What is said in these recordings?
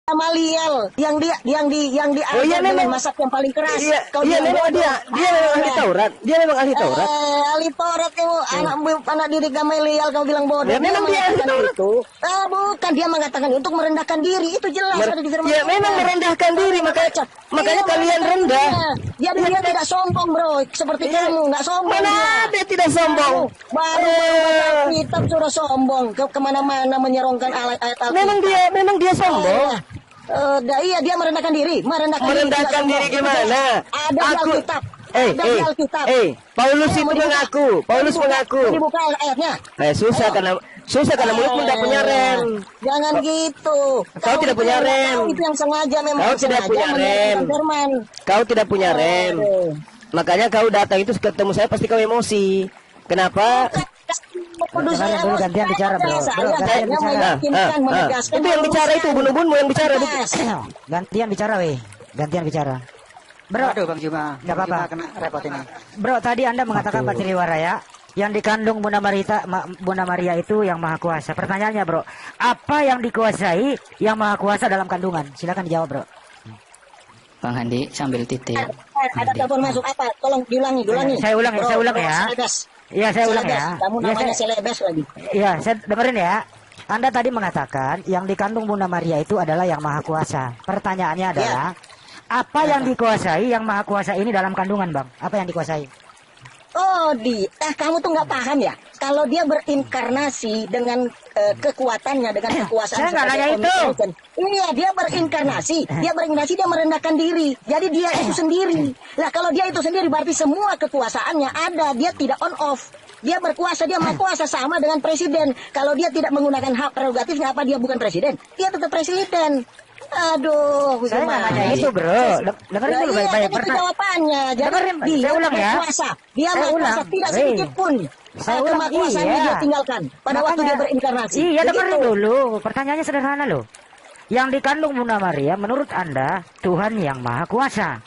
Gamaliel yang Oh iya memang masak yang paling keras. Iya memang dia memang ahli Taurat. Dia memang ahli Taurat. Ahli Taurat kamu anak didik Gamaliel kamu bilang bodoh. Ya, memang dia ahli Taurat itu. Bukan dia mengatakan untuk merendahkan diri itu jelas ada di firman. Ya memang merendahkan diri makanya kalian rendah. Dia tidak sombong bro seperti kamu nggak sombong. Mana dia tidak sombong. Baru kitab sudah sombong kemana-mana menyerongkan ayat-ayat Alkitab. Memang dia sombong. Iya dia merendahkan diri diri gimana? Ada di Alkitab. Paulus itu mengaku. Dibuka ayatnya. Susah karena mulutmu tidak punya rem. Jangan gitu. Kau tidak punya rem. Itu yang sengaja memang. Kau tidak punya rem. Kau tidak punya rem. Makanya kau datang itu ketemu saya pasti kau emosi. Kenapa? Gantian bicara bro. Itu yang bicara itu bun-bunmu yang bicara. Gantian bicara. Bro, aduh Bang Juma, nggak apa-apa. Kena repot ini. Bro, tadi Anda mengatakan Pak Triwaraya yang dikandung Bunda Maria itu yang maha kuasa. Pertanyaannya bro, apa yang dikuasai yang maha kuasa dalam kandungan? Silakan dijawab bro. Bang Handi sambil titik. Ada telepon masuk apa? Tolong diulangi. Saya ulang ya. Iya, saya ulang ya. Kamu namanya selebes lagi. Iya, saya dengerin ya. Anda tadi mengatakan yang dikandung Bunda Maria itu adalah yang maha kuasa. Pertanyaannya adalah apa yang dikuasai yang maha kuasa ini dalam kandungan, Bang? Apa yang dikuasai? Kamu tuh nggak paham ya? Kalau dia berinkarnasi dengan kekuatannya, dengan kekuasaan. Saya nggak nanya itu. Iya, dia berinkarnasi. Dia merendahkan diri. Jadi dia itu sendiri. Lah kalau dia itu sendiri berarti semua kekuasaannya ada. Dia tidak on off. Dia berkuasa, dia maha kuasa sama dengan presiden. Kalau dia tidak menggunakan hak prerogatifnya, apa dia bukan presiden? Dia tetap presiden. Aduh, saya nggak nanya itu bro. Dengerin dulu baik-baik. Jawabannya. Dengerin, saya ulang ya. Dia berkuasa tidak sedikit pun. Kemakuasaannya dia tinggalkan pada waktu dia berinkarnasi. Iya, dengerin dulu. Pertanyaannya sederhana loh. Yang dikandung Bunda Maria menurut Anda Tuhan yang maha kuasa.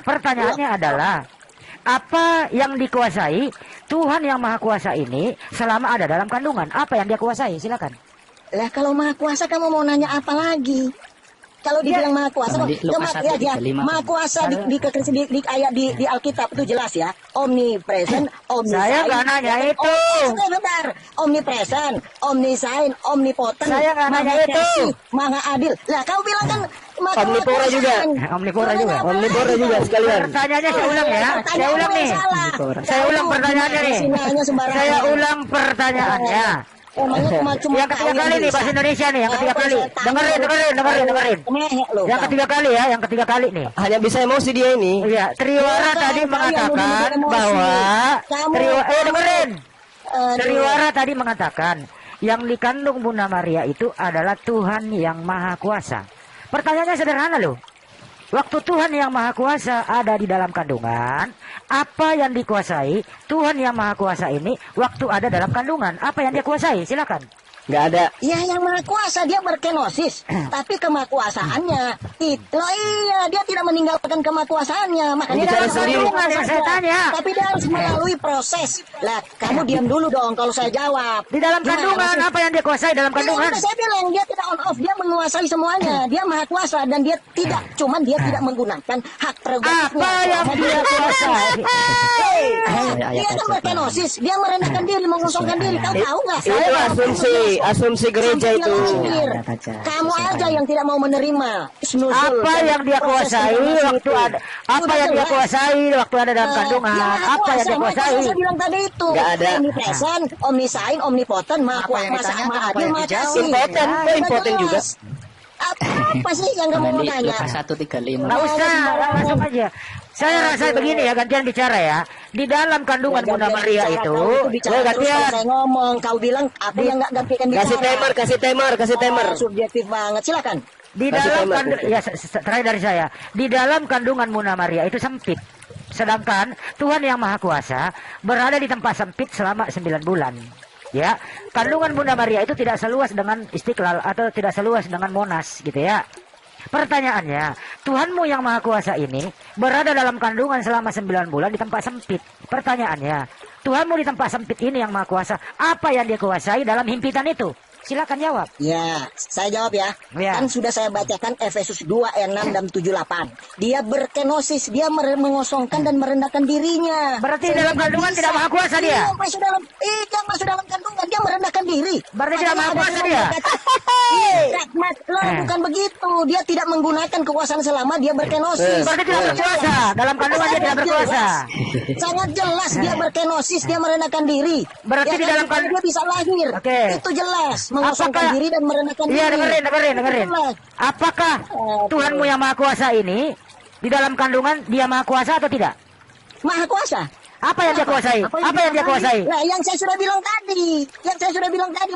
Pertanyaannya adalah apa yang dikuasai Tuhan yang maha kuasa ini selama ada dalam kandungan? Apa yang dia kuasai? Silakan. Lah kalau maha kuasa kamu mau nanya apa lagi? Kalau dibilang maha kuasa, maha kuasa di ayat di Alkitab itu jelas ya. Omnipresent, omniscient. Saya nggak nanya itu. Sebentar. Omnipresent, omniscient, omnipotent. Saya nggak nanya itu. Maha adil. Lah kau bilang kan omnipora juga. Omnipora juga sekalian. Pertanyaannya saya ulang ya. Saya ulang nih. Saya ulang pertanyaannya nih. Saya ulang pertanyaannya. Yang ketiga kali nih bahasa Indonesia nih, yang ketiga kali. Dengerin. Yang ketiga kali nih. Hanya bisa emosi dia ini. Iya, Triwara tadi mengatakan bahwa Triwara tadi mengatakan yang dikandung Bunda Maria itu adalah Tuhan yang maha kuasa. Pertanyaannya sederhana loh. Waktu Tuhan yang maha kuasa ada di dalam kandungan, apa yang dikuasai Tuhan yang maha kuasa ini waktu ada dalam kandungan? Apa yang dia kuasai? Silakan. Nggak ada. Ya yang maha kuasa dia berkenosis, tapi kemakuasaannya itu dia tidak meninggalkan kemakuasaannya. Makanya dalam kandungan saya tanya. Tapi dia harus melalui proses. Lah, kamu diam dulu dong kalau saya jawab. Di dalam kandungan apa yang dia kuasai dalam kandungan? Saya bilang dia tidak on off, dia menguasai semuanya. Dia maha kuasa dan dia tidak tidak menggunakan hak prerogatifnya. Apa yang dia kuasai? Dia kan berkenosis, dia merendahkan diri, mengosongkan diri. Kau tahu nggak? Itu asumsi gereja itu. Kamu aja yang tidak mau menerima. Apa yang dia kuasai waktu ada? Apa yang dia kuasai waktu ada dalam kandungan? Apa yang dia kuasai? Saya bilang tadi itu. Nggak ada. Omnipresent, omniscient, omnipotent, maha kuasa, maha adil, maha kasih. Impotent juga. Apa sih yang kamu mau tanya? 135. Nggak usah, langsung aja. Saya rasa begini ya, gantian bicara ya. Di dalam kandungan Bunda Maria itu, gantian. Saya ngomong, kau bilang apa yang nggak gantikan bicara? Kasih temer. Subjektif banget, silakan. Di dalam terakhir dari saya, di dalam kandungan Bunda Maria itu sempit. Sedangkan Tuhan yang Maha Kuasa berada di tempat sempit selama 9 bulan. Ya, kandungan Bunda Maria itu tidak seluas dengan Istiqlal atau tidak seluas dengan Monas gitu ya. Pertanyaannya, Tuhanmu yang Maha Kuasa ini berada dalam kandungan selama 9 bulan di tempat sempit. Pertanyaannya, Tuhanmu di tempat sempit ini yang Maha Kuasa, apa yang dia kuasai dalam himpitan itu? Silakan jawab. Ya, saya jawab ya. Ya. Kan sudah saya bacakan Efesus 2 ayat 6 dan 78. Dia berkenosis, dia mengosongkan dan merendahkan dirinya. Berarti dalam kandungan tidak maha kuasa dia. Yang masuk dalam kandungan dia merendahkan diri. Berarti tidak maha Makanya kuasa ada dia. Rahmat, bukan begitu. Dia tidak menggunakan kekuasaan selama dia berkenosis. Berarti tidak berkuasa. Dalam kandungan dia tidak berkuasa. Sangat jelas dia berkenosis, dia merendahkan diri. Berarti di dalam dia bisa lahir. Oke. Itu jelas, mengosongkan diri dan merendahkan Iya, diri. dengerin. Jelas. Apakah Tuhanmu yang maha kuasa ini di dalam kandungan dia maha kuasa atau tidak? Maha kuasa. Apa yang dia kuasai? Apa yang dia kuasai? Nah, yang saya sudah bilang tadi.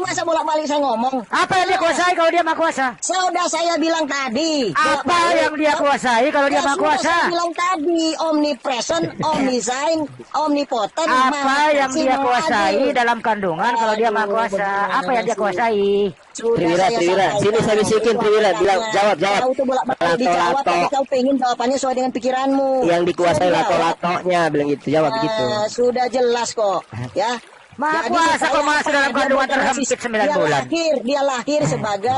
Masa bolak-balik saya ngomong. Apa yang dia kuasai kalau dia maha kuasa? Sudah saya bilang tadi. Apa yang dia kuasai kalau dia maha Sudah kuasa? saya bilang tadi. Omnipresent, omniscient, omnipotent. Apa yang dia kuasai dalam kandungan kalau dia maha kuasa? Apa yang dia kuasai? Triwira. Sini saya bisikin Triwira. Bilang, jawab. Kau tuh bolak-balik dijawab, tapi kau pengen jawabannya sesuai dengan pikiranmu. Yang dikuasai Sudah. lato-latonya, bilang gitu. Jawab gitu. Sudah jelas kok, ya. Maha Jadi, kuasa kok saya masuk dalam dia kandungan berkenosis. terhempit 9 bulan. Dia lahir sebagai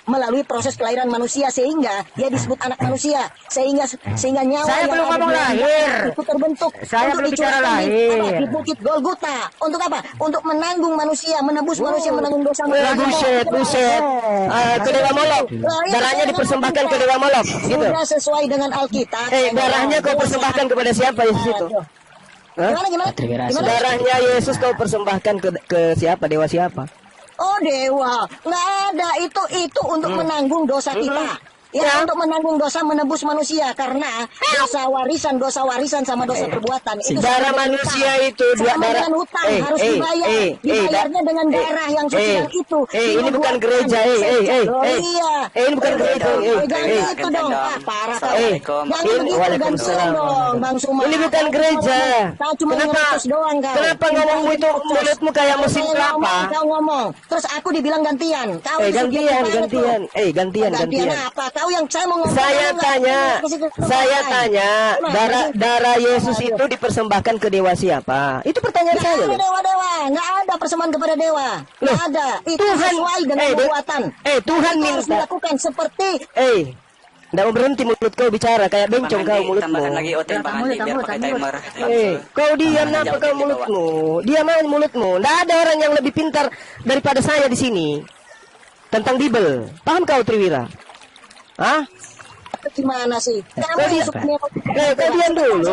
melalui proses kelahiran manusia sehingga dia disebut anak manusia sehingga nyawa Saya yang belum ada ngomong di dalamnya lahir. itu terbentuk. Saya untuk belum bicara dicurahkan lahir. di Bukit Golgota. Untuk apa? Untuk menanggung manusia, menebus manusia, menanggung dosa Buset. Ke Dewa Molok. Darahnya dipersembahkan ke Dewa Molok. Gitu. Sudah sesuai dengan Alkitab. Darahnya kau persembahkan kepada siapa Yesus itu? Hah? Gimana? Triwira. Darahnya Yesus kau persembahkan ke siapa? Dewa siapa? Oh dewa, nggak ada itu untuk menanggung dosa kita. Ya, untuk menanggung dosa, menebus manusia karena dosa warisan sama dosa perbuatan itu Darah sama dengan manusia hutang. itu Sama darah dengan hutang harus dibayar. Dibayarnya dengan darah yang sucikan itu. Ini bukan gereja, Iya. ini bukan gereja, Jangan gitu dong. Parah kau. Assalamualaikum. Jangan begitu Waalaikumsalam. dong, Bang Suma. Ini bukan gereja. Kau cuma Kenapa? ngelutus doang kau. Kenapa ngomongmu itu mulutmu kayak mesin kelapa? Kau ngomong. Terus aku dibilang gantian. Kau itu subjektif banget, loh. Gantian. Apa? Kau yang saya mau ngomong. Saya tanya, darah Yesus itu dipersembahkan ke dewa siapa? Itu pertanyaan saya. Nggak ada loh. dewa-dewa, nggak ada persembahan kepada dewa, nggak ada. Itu sesuai dengan perbuatan. Tuhan Itu harus minta. dilakukan seperti Nggak mau berhenti mulut kau bicara kayak bencong kau mulutmu. Tambahkan lagi OTM Bang Andi biar pakai timer. Kau diam apa kau mulutmu? Diam aja mulutmu. Nggak ada orang yang lebih pintar daripada saya di sini tentang Bible. Paham kau Triwira? Hah? gimana sih? Kamu yang suka Kau diam dulu.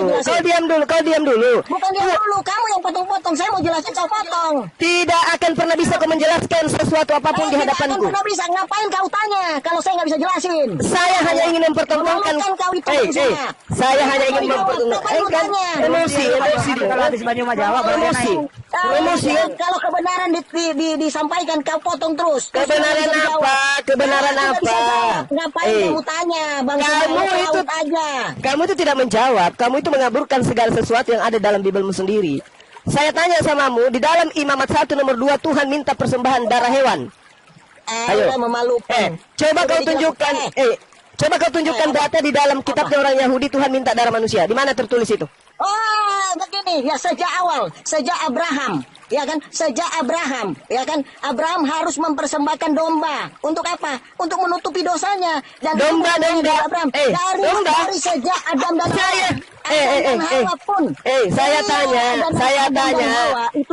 Bukan diam dulu, kamu yang potong-potong. Saya mau jelasin, kau potong. Tidak akan pernah bisa kau menjelaskan sesuatu apapun di Tidak akan hadapanku. pernah bisa. Ngapain kau tanya kalau saya nggak bisa jelasin? Saya hanya ingin mempertontonkan. Memalukan kau itu, Bang. Saya hanya ingin mempertontonkan. Kan emosi. Kalau habis Banyu mah jawab, baru dia Emosi. naik. Emosi. Kalau kebenaran disampaikan, kau potong terus. Kebenaran apa? Kebenaran apa? Ngapain kamu tanya, Bang? Kamu itu aja. Kamu itu tidak menjawab. Kamu itu mengaburkan segala sesuatu yang ada dalam Bibelmu sendiri. Saya tanya samamu, di dalam Imamat 1 nomor 2 Tuhan minta persembahan darah hewan. Ayo. Memalukan. Coba kau tunjukkan. Coba kau tunjukkan data di dalam kitabnya orang Yahudi Tuhan minta darah manusia. Di mana tertulis itu? Oh, begini ya, sejak awal, sejak Abraham, ya kan, Abraham harus mempersembahkan domba. Untuk apa? Untuk menutupi dosanya. Dan Domba. Abraham dari sejak Adam dan Hawa. Saya tanya,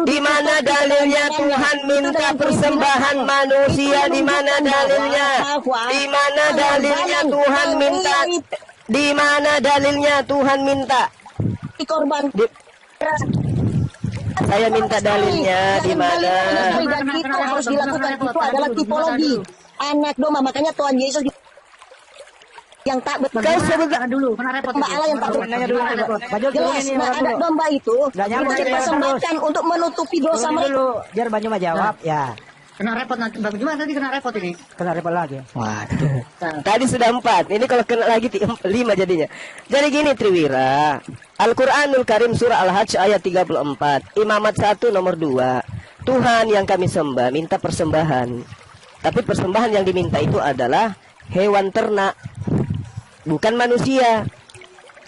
di mana dalilnya Tuhan minta persembahan manusia? Di mana dalilnya? Di mana dalilnya Tuhan minta? Di mana dalilnya Tuhan minta? Korban. Saya minta dalilnya di mana? Dan itu harus dilakukan, itu adalah tipologi anak domba. Makanya Tuhan Yesus yang tak betul. Kau sebutkan dulu, kena repot. Mbak Allah yang tak betul. Nanya dulu. Jelas, anak domba itu dipersembahkan untuk menutupi dosa mereka. Dulu, biar Banyu mah jawab, ya. Kena repot nanti. Gimana tadi kena repot ini? Kena repot lagi. Waduh. Tadi sudah 4. Ini kalau kena lagi 5 jadinya. Jadi gini Triwira. Al-Quranul Karim surah Al-Hajj ayat 34. Imamat 1 nomor 2. Tuhan yang kami sembah minta persembahan. Tapi persembahan yang diminta itu adalah hewan ternak, bukan manusia.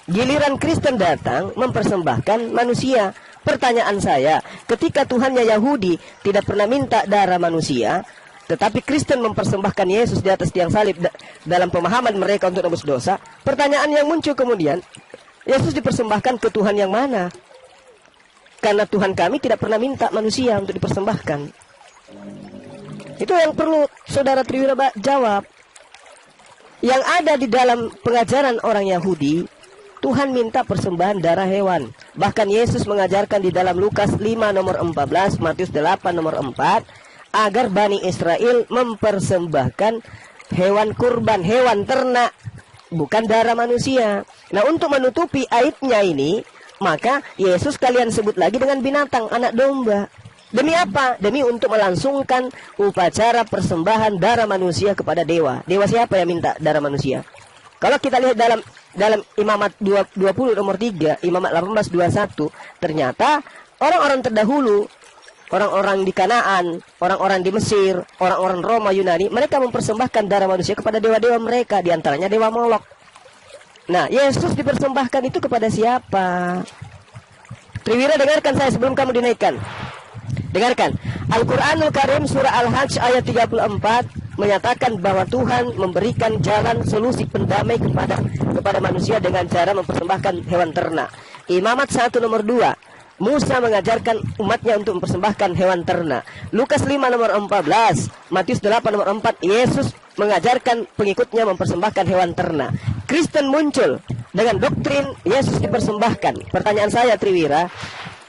Giliran Kristen datang mempersembahkan manusia. Pertanyaan saya, ketika Tuhannya Yahudi tidak pernah minta darah manusia, tetapi Kristen mempersembahkan Yesus di atas tiang salib dalam pemahaman mereka untuk tebus dosa. Pertanyaan yang muncul kemudian, Yesus dipersembahkan ke Tuhan yang mana? Karena Tuhan kami tidak pernah minta manusia untuk dipersembahkan. Itu yang perlu saudara Triwira jawab. Yang ada di dalam pengajaran orang Yahudi, Tuhan minta persembahan darah hewan. Bahkan Yesus mengajarkan di dalam Lukas 5 nomor 14, Matius 8 nomor 4, agar Bani Israel mempersembahkan hewan kurban, hewan ternak, bukan darah manusia. Nah, untuk menutupi aibnya ini, maka Yesus kalian sebut lagi dengan binatang, anak domba. Demi apa? Demi untuk melangsungkan upacara persembahan darah manusia kepada dewa. Dewa siapa yang minta darah manusia? Kalau kita lihat dalam Imamat 20 nomor 3, Imamat 18:21, ternyata orang-orang terdahulu, orang-orang di Kanaan, orang-orang di Mesir, orang-orang Roma, Yunani, mereka mempersembahkan darah manusia kepada dewa-dewa mereka, diantaranya dewa Molok. Nah, Yesus dipersembahkan itu kepada siapa? Triwira, dengarkan saya sebelum kamu dinaikkan. Dengarkan, Al-Quranul Karim surah Al-Hajj ayat 34 menyatakan bahwa Tuhan memberikan jalan solusi pendamai kepada manusia dengan cara mempersembahkan hewan ternak. Imamat 1 nomor 2, Musa mengajarkan umatnya untuk mempersembahkan hewan ternak. Lukas 5 nomor 14, Matius 8 nomor 4, Yesus mengajarkan pengikutnya mempersembahkan hewan ternak. Kristen muncul dengan doktrin Yesus dipersembahkan. Pertanyaan saya Triwira,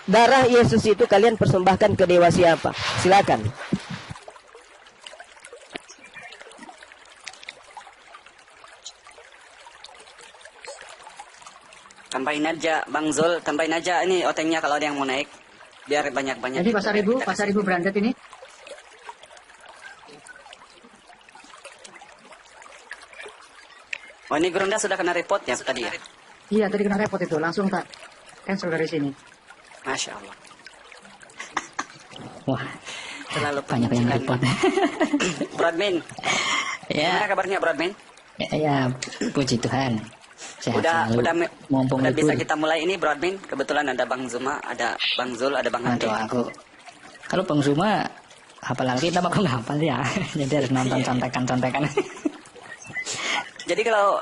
darah Yesus itu kalian persembahkan ke dewa siapa? Silakan. Tambahin aja Bang Zul, tambahin aja ini otengnya kalau ada yang mau naik. Biar banyak-banyak. Jadi pasar ibu branded ini. Oh, ini Gerunda sudah kena report ya tadi ya? Iya, tadi kena repot itu, langsung tak cancel dari sini. Masya Allah. Wah, Terlalu banyak yang repot. Broadman, Ya, gimana kabarnya Broadman? ya, puji Tuhan. Sehat selalu. Mumpung Udah bisa libur. kita mulai ini Broadman. Kebetulan ada Bang Zuma, ada Bang Zul, ada Bang Andi. Aduh, aku. Kalau Bang Zuma, apalagi kita aku nggak hafal ya. Jadi harus nonton contekan-contekan. Jadi kalau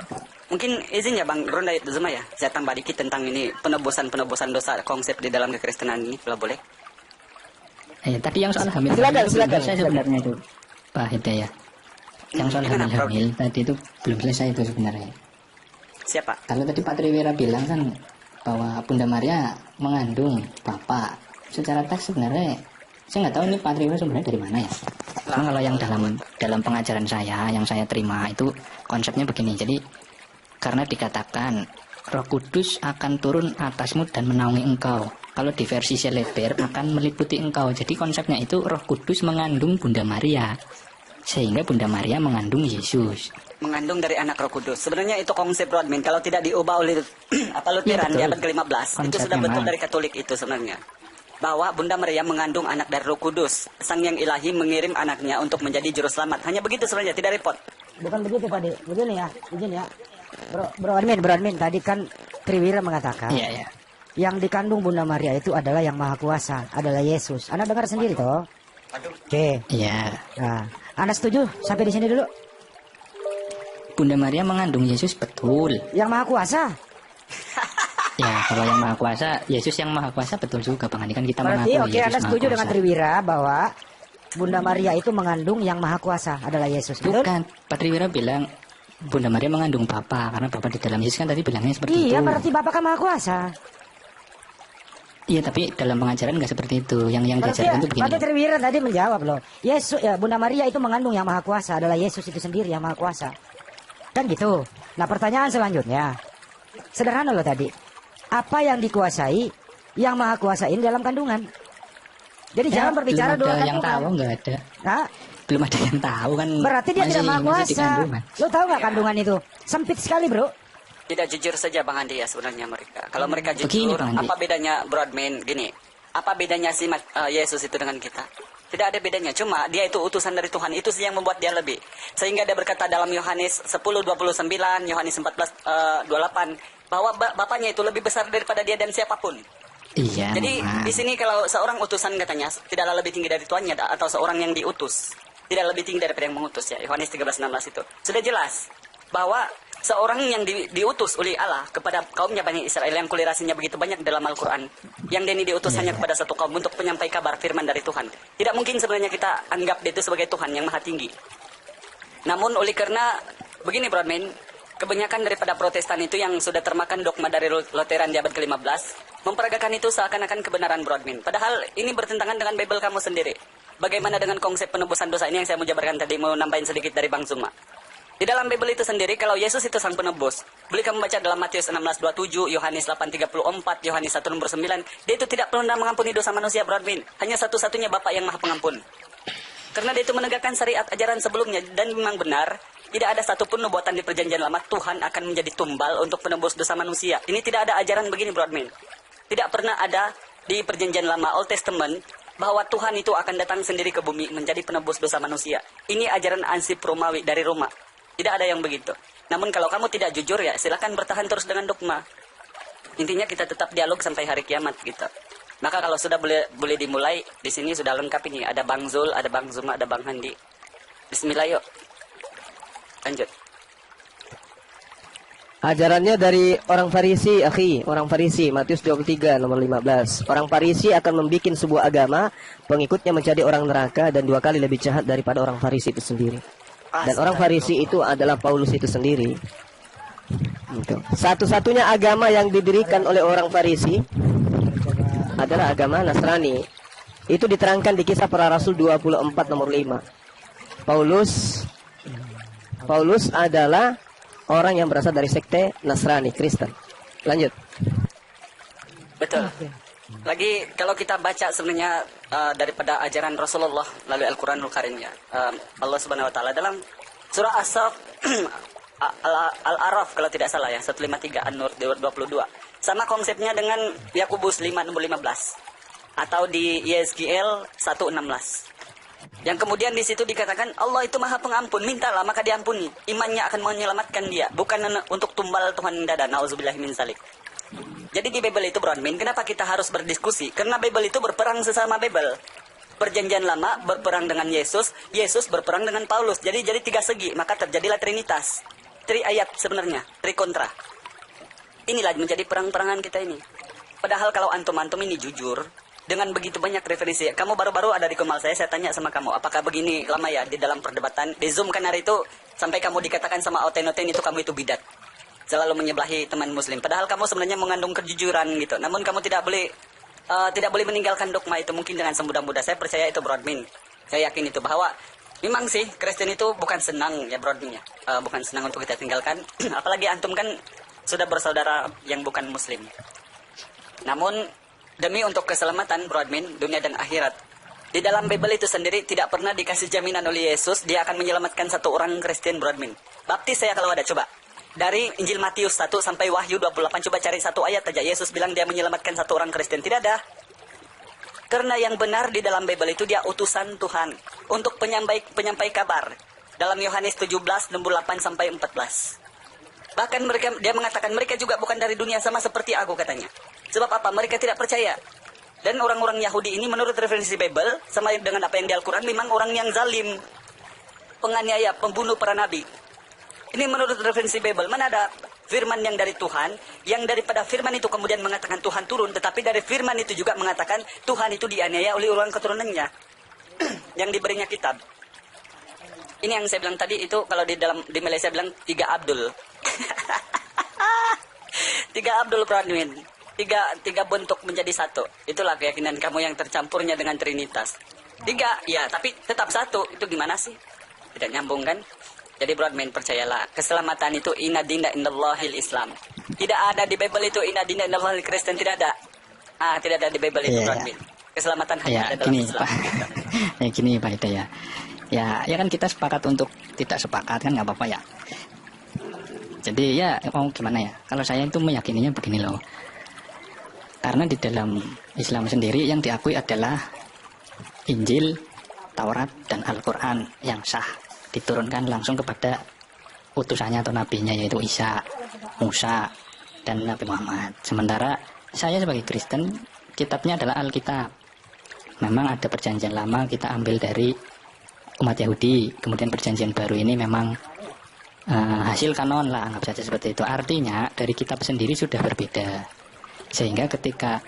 mungkin izin ya Bang Ronda Zuma ya, saya tambah dikit tentang ini penebusan dosa konsep di dalam kekristenan ini, kalau boleh. Tadi yang soal hamil. Silakan, itu belum silakan. selesai sebenarnya itu, Pak Hidayah. Yang soal Gimana, Bro? hamil tadi itu belum selesai itu sebenarnya. Siapa? Kalau tadi Pak Triwira bilang kan bahwa Bunda Maria mengandung Bapak. Secara teks sebenarnya saya nggak tahu ini Pak Triwira sebenarnya dari mana ya. Karena kalau yang dalam pengajaran saya yang saya terima itu konsepnya begini. Jadi karena dikatakan Roh Kudus akan turun atasmu dan menaungi engkau. Kalau di versi Seleber akan meliputi engkau. Jadi konsepnya itu Roh Kudus mengandung Bunda Maria. Sehingga Bunda Maria mengandung Yesus. Mengandung dari anak Roh Kudus. Sebenarnya itu konsep Broadman. Kalau tidak diubah oleh Lutheran Iya, di betul. abad ke-15, itu Konsepnya sudah betul malah. dari Katolik itu sebenarnya. Bahwa Bunda Maria mengandung anak dari Roh Kudus. Sang Yang Ilahi mengirim anaknya untuk menjadi juru selamat. Hanya begitu sebenarnya, tidak repot. Bukan begitu Pak De. Begini ya, izin ya. Bro admin, tadi kan Triwira mengatakan Iya, ya. yang dikandung Bunda Maria itu adalah yang Maha Kuasa, adalah Yesus. Anda dengar sendiri toh? Oke. Iya. Nah, Anda setuju sampai di sini dulu? Bunda Maria mengandung Yesus betul. Yang Maha Kuasa. Ya, kalau yang Maha Kuasa, Yesus yang Maha Kuasa betul juga Bang Andi, kan kita Berarti mengaku oke, Yesus Anda Maha setuju Kuasa. dengan Triwira bahwa Bunda Maria itu mengandung yang Maha Kuasa, adalah Yesus. Betul? Bukan, Pak Triwira bilang Bunda Maria mengandung Bapa, karena Bapa di dalam Yesus kan tadi bilangnya seperti Iya, itu. berarti Bapak kan Maha Kuasa. Iya, tapi dalam pengajaran nggak seperti itu. Yang Berarti diajarkan itu begini. Pak Triwira tadi menjawab loh. Yesus, ya, Bunda Maria itu mengandung yang Maha Kuasa, adalah Yesus itu sendiri yang Maha Kuasa. Kan gitu. Nah, pertanyaan selanjutnya. Sederhana loh tadi. Apa yang dikuasai yang Maha Kuasa ini dalam kandungan? Jadi Ya, jangan berbicara belum dua ada yang kandungan. tahu, nggak ada. Nah, Belum ada yang tahu kan. berarti dia tidak Maha masih di Kuasa. kandungan. Lo tahu nggak kandungan itu? Sempit sekali, bro. Tidak jujur saja Bang Andi ya sebenarnya mereka. Kalau mereka Begini, jujur, Bang Andi. apa bedanya Broadman gini? Apa bedanya si Yesus itu dengan kita? Tidak ada bedanya, cuma dia itu utusan dari Tuhan, itu sih yang membuat dia lebih. Sehingga dia berkata dalam Yohanes 10:29, Yohanes 14:28 bahwa bapaknya itu lebih besar daripada dia dan siapapun. Iya, Jadi memang. di sini kalau seorang utusan katanya tidaklah lebih tinggi dari tuannya atau seorang yang diutus. tidak lebih tinggi daripada yang mengutus ya. Yohanes 13:16 itu. Sudah jelas bahwa seorang yang diutus oleh Allah kepada kaumnya Bani Israel yang kuliasinya begitu banyak dalam Al-Quran, yang ini diutus hanya kepada satu kaum untuk penyampai kabar firman dari Tuhan. Tidak mungkin sebenarnya kita anggap dia itu sebagai Tuhan yang maha tinggi. Namun oleh karena begini Brodmin, kebanyakan daripada Protestan itu yang sudah termakan dogma dari Lutheran di abad ke-15 memperagakan itu seakan-akan kebenaran Brodmin. Padahal ini bertentangan dengan Bible kamu sendiri. Bagaimana dengan konsep penebusan dosa ini yang saya mau jabarkan tadi, mau nambahin sedikit dari Bang Zuma. Di dalam Bible itu sendiri, kalau Yesus itu sang penebus, boleh kamu baca dalam Matius 16:27, Yohanes 8:34, Yohanes 1:9, dia itu tidak pernah mengampuni dosa manusia Brodmin. Hanya satu-satunya Bapa yang maha pengampun. Karena dia itu menegakkan syariat ajaran sebelumnya, dan memang benar, tidak ada satupun nubuatan di perjanjian lama Tuhan akan menjadi tumbal untuk penebus dosa manusia. Ini tidak ada ajaran begini Brodmin. Tidak pernah ada di perjanjian lama Old Testament bahwa Tuhan itu akan datang sendiri ke bumi menjadi penebus dosa manusia. Ini ajaran ansip Romawi dari Roma. Tidak ada yang begitu. Namun kalau kamu tidak jujur ya silakan bertahan terus dengan dogma. Intinya kita tetap dialog sampai hari kiamat gitu. Maka kalau sudah boleh dimulai, di sini sudah lengkap ini. Ada Bang Zul, ada Bang Zuma, ada Bang Handi. Bismillah yuk. Lanjut. Ajarannya dari orang Farisi, akhi, orang Farisi, Matius 23 nomor 15. Orang Farisi akan membuat sebuah agama, pengikutnya menjadi orang neraka dan 2 kali lebih jahat daripada orang Farisi itu sendiri. Dan orang Farisi itu adalah Paulus itu sendiri. Satu-satunya agama yang didirikan oleh orang Farisi adalah agama Nasrani. Itu diterangkan di Kisah Para Rasul 24 nomor 5. Paulus adalah orang yang berasal dari sekte Nasrani, Kristen. Lanjut. Betul. Lagi kalau kita baca sebenarnya daripada ajaran Rasulullah melalui Al-Quranul Karim ya. Allah Subhanahu wa taala dalam surah As-Saff Al-Araf kalau tidak salah ya 153 An-Nur 22. Sama konsepnya dengan Yakobus 5 nomor 15 atau di YSGL 1:16. Yang kemudian di situ dikatakan Allah itu maha pengampun, mintalah maka diampuni. Imannya akan menyelamatkan dia, bukan untuk tumbal Tuhan dada. Nauzubillah min zalik. Jadi di Bible itu Brodmin, kenapa kita harus berdiskusi? Karena Bible itu berperang sesama Bible. Perjanjian lama berperang dengan Yesus, Yesus berperang dengan Paulus. Jadi 3 segi, maka terjadilah Trinitas. 3 ayat sebenarnya, 3 kontra. Inilah menjadi perang-perangan kita ini. Padahal kalau antum-antum ini jujur, dengan begitu banyak referensi, kamu baru-baru ada di kemal saya tanya sama kamu, apakah begini lama ya di dalam perdebatan, di Zoom kan hari itu, sampai kamu dikatakan sama Oten-Oten itu kamu itu bidat. Selalu menyebelahi teman muslim. Padahal kamu sebenarnya mengandung kejujuran gitu. Namun kamu tidak boleh meninggalkan dogma itu mungkin dengan semudah-mudah. Saya percaya itu Brodmin. Saya yakin itu bahwa memang sih Kristen itu bukan senang ya Brodmin ya. Bukan senang untuk kita tinggalkan. Apalagi antum kan sudah bersaudara yang bukan muslim. Namun demi untuk keselamatan Brodmin dunia dan akhirat. Di dalam Bible itu sendiri tidak pernah dikasih jaminan oleh Yesus dia akan menyelamatkan satu orang Kristen Brodmin. Baptis saya kalau ada coba. Dari Injil Matius 1 sampai Wahyu 28 coba cari satu ayat saja Yesus bilang dia menyelamatkan satu orang Kristen. Tidak ada. Karena yang benar di dalam Bible itu dia utusan Tuhan untuk penyampai kabar. Dalam Yohanes 17 nomor 8 sampai 14. Bahkan dia mengatakan mereka juga bukan dari dunia sama seperti aku katanya. Sebab apa? Mereka tidak percaya. Dan orang-orang Yahudi ini menurut referensi Bible sama dengan apa yang di Al-Quran memang orang yang zalim, penganiaya, pembunuh para nabi. Ini menurut referensi Bible. Mana ada firman yang dari Tuhan, yang daripada firman itu kemudian mengatakan Tuhan turun, tetapi dari firman itu juga mengatakan Tuhan itu dianiaya oleh orang keturunannya yang diberinya kitab. Ini yang saya bilang tadi itu kalau di Malaysia bilang 3 Abdul. 3 Abdul Brodmin. 3 bentuk menjadi satu. Itulah keyakinan kamu yang tercampurnya dengan Trinitas. 3, ya, tapi tetap satu. Itu gimana sih? Tidak nyambung kan? Jadi Brodmin percayalah, keselamatan itu inna dina indallahil Islam. Tidak ada di Bible itu inna dina indallahil Kristen, tidak ada. Tidak ada di Bible itu Brodmin. Keselamatan hanya ada dalam Islam. Ya gini Pak Hidayah. Ya kan kita sepakat untuk tidak sepakat kan nggak apa-apa ya. Jadi ya mau gimana ya? Kalau saya itu meyakininya begini loh. Karena di dalam Islam sendiri yang diakui adalah Injil, Taurat, dan Al-Quran yang sah. Diturunkan langsung kepada utusannya atau nabinya yaitu Isa, Musa, dan Nabi Muhammad. Sementara saya sebagai Kristen, kitabnya adalah Alkitab. Memang ada perjanjian lama kita ambil dari umat Yahudi, kemudian perjanjian baru ini memang hasil kanon lah, anggap saja seperti itu. Artinya dari kitab sendiri sudah berbeda, sehingga ketika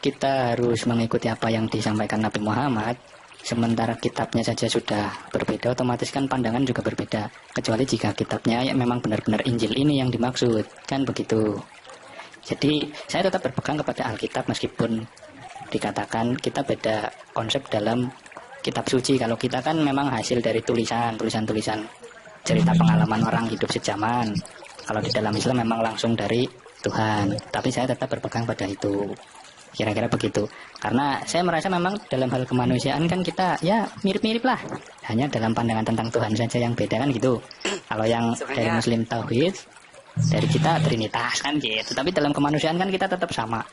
kita harus mengikuti apa yang disampaikan Nabi Muhammad, sementara kitabnya saja sudah berbeda, otomatis kan pandangan juga berbeda, kecuali jika kitabnya ya memang benar-benar Injil ini yang dimaksud, kan begitu. Jadi saya tetap berpegang kepada Alkitab meskipun dikatakan kita beda konsep dalam kitab suci. Kalau kita kan memang hasil dari tulisan cerita pengalaman orang hidup sejaman. Kalau di dalam Islam memang langsung dari Tuhan. Tapi saya tetap berpegang pada itu. Kira-kira begitu. Karena saya merasa memang dalam hal kemanusiaan kan kita ya mirip-mirip lah. Hanya dalam pandangan tentang Tuhan saja yang beda kan gitu. Kalau yang dari Muslim Tauhid, dari kita Trinitas kan gitu. Tapi dalam kemanusiaan kan kita tetap sama.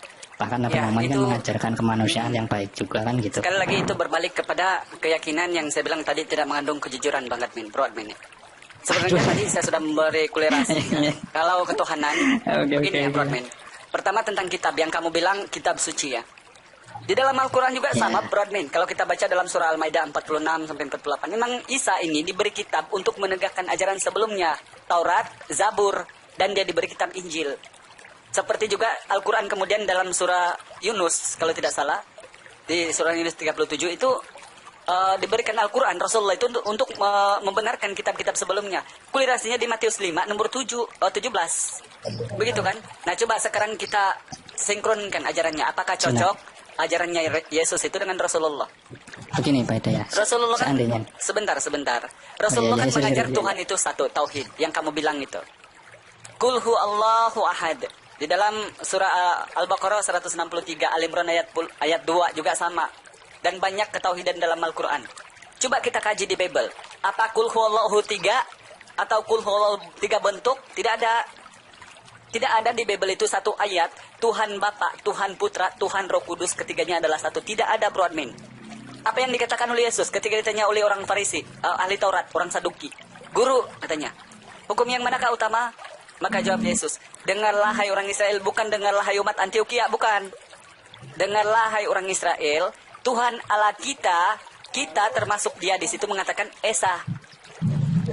Bahkan Nabi Muhammad kan mengajarkan kemanusiaan yang baik juga kan gitu. Sekali lagi itu berbalik kepada keyakinan yang saya bilang tadi tidak mengandung kejujuran Bang Admin, Bro Admin. Sebenarnya tadi saya sudah memberi kulerasi. Kalau ketuhanan, begini ya Bro Admin. Pertama tentang kitab yang kamu bilang kitab suci ya. Di dalam Al-Quran juga sama Bro Admin. Kalau kita baca dalam surah Al-Maidah 46-48. Memang Isa ini diberi kitab untuk menegakkan ajaran sebelumnya. Taurat, Zabur, dan dia diberi kitab Injil. Seperti juga Al-Quran kemudian dalam surah Yunus, kalau tidak salah, di surah Yunus 37 itu diberikan Al-Quran, Rasulullah itu untuk membenarkan kitab-kitab sebelumnya. Kulirasinya di Matius 5, nomor 17. Begitu kan? Nah coba sekarang kita sinkronkan ajarannya. Apakah cocok ajarannya Yesus itu dengan Rasulullah? Begini Pak Hidayah, Rasulullah kan, seandainya. sebentar. Rasulullah kan mengajar Tuhan itu satu, tauhid, yang kamu bilang itu. Qul huwallahu ahad. Di dalam surah Al-Baqarah 163, Al-Imran ayat 2 juga sama. Dan banyak ketauhidan dalam Al-Quran. Coba kita kaji di Bible. Apa Qul huwallahu 3 atau Qul huwallahu 3 bentuk? Tidak ada. Tidak ada di Bible itu satu ayat. Tuhan Bapa, Tuhan Putra, Tuhan Roh Kudus, ketiganya adalah satu. Tidak ada Bro Admin. Apa yang dikatakan oleh Yesus ketika ditanya oleh orang Farisi, ahli Taurat, orang Saduki. Guru, katanya, hukum yang manakah utama? Maka jawab Yesus, dengarlah hai orang Israel, bukan dengarlah hai umat Antioquia, bukan. Dengarlah hai orang Israel, Tuhan Allah kita termasuk dia di situ mengatakan Esa.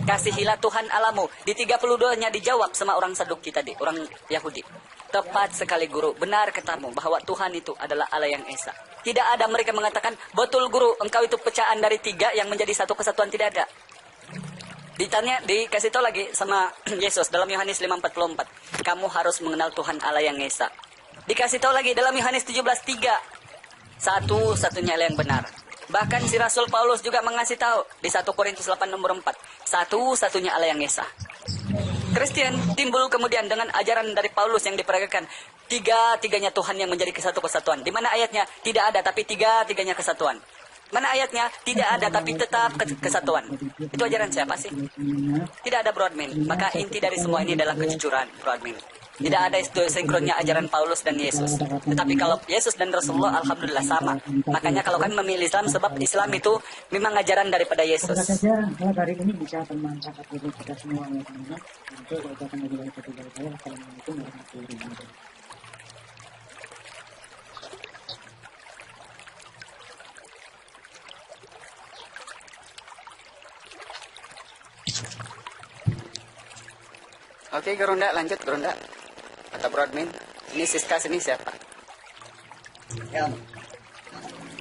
Kasihilah Tuhan Allahmu. Di 32-nya dijawab sama orang Saduki tadi, orang Yahudi. Tepat sekali guru, benar katamu bahwa Tuhan itu adalah Allah yang Esa. Tidak ada mereka mengatakan, betul guru, engkau itu pecahan dari 3 yang menjadi satu kesatuan, tidak ada. Ditanya, dikasih tahu lagi sama Yesus dalam Yohanes 5:44. Kamu harus mengenal Tuhan Allah yang Esa. Dikasih tahu lagi dalam Yohanes 17:3. Satu-satunya Allah yang benar. Bahkan si Rasul Paulus juga mengasih tahu di 1 Korintus 8 nomor 4. Satu-satunya Allah yang Esa. Kristen timbul kemudian dengan ajaran dari Paulus yang diperagakan. Tiga-tiganya Tuhan yang menjadi kesatu kesatuan. Di mana ayatnya? Tidak ada tapi tiga-tiganya kesatuan. Mana ayatnya? Tidak ada tapi tetap kesatuan. Itu ajaran siapa sih? Tidak ada Bro Admin. Maka inti dari semua ini adalah kejujuran Bro Admin. Tidak ada itu sinkronnya ajaran Paulus dan Yesus. Tetapi kalau Yesus dan Rasulullah alhamdulillah sama. Makanya kalau kami memilih Islam sebab Islam itu memang ajaran daripada Yesus. Saja hari ini bisa bermanfaat bagi kita semua ya teman-teman. Untuk ucapkan lagi dari ketiga saya. Assalamualaikum warahmatullahi wabarakatuh. Oke, Gerunda, lanjut Gerunda. Kata Bro Admin, ini Siska sini siapa?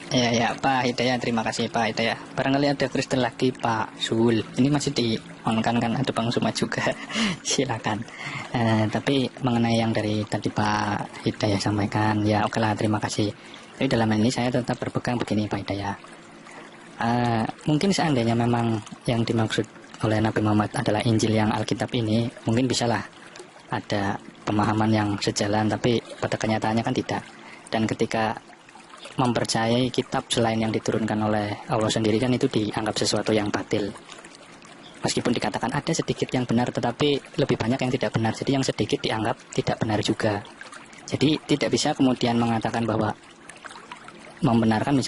Ya Pak Hidayah, terima kasih Pak Hidayah. Barangkali ada Kristen lagi Pak Sul. Ini masih di-on-kan kan, ada Bang Suma juga. Silakan. Tapi mengenai yang dari tadi Pak Hidayah sampaikan, ya oke lah, terima kasih. Tapi dalam hal ini saya tetap berpegang begini Pak Hidayah. Mungkin seandainya memang yang dimaksud oleh Nabi Muhammad adalah Injil yang Alkitab ini, mungkin bisalah ada pemahaman yang sejalan, tapi pada kenyataannya kan tidak. Dan ketika mempercayai kitab selain yang diturunkan oleh Allah sendiri kan itu dianggap sesuatu yang batil. Meskipun dikatakan ada sedikit yang benar, tetapi lebih banyak yang tidak benar. Jadi yang sedikit dianggap tidak benar juga. Jadi tidak bisa kemudian mengatakan bahwa membenarkan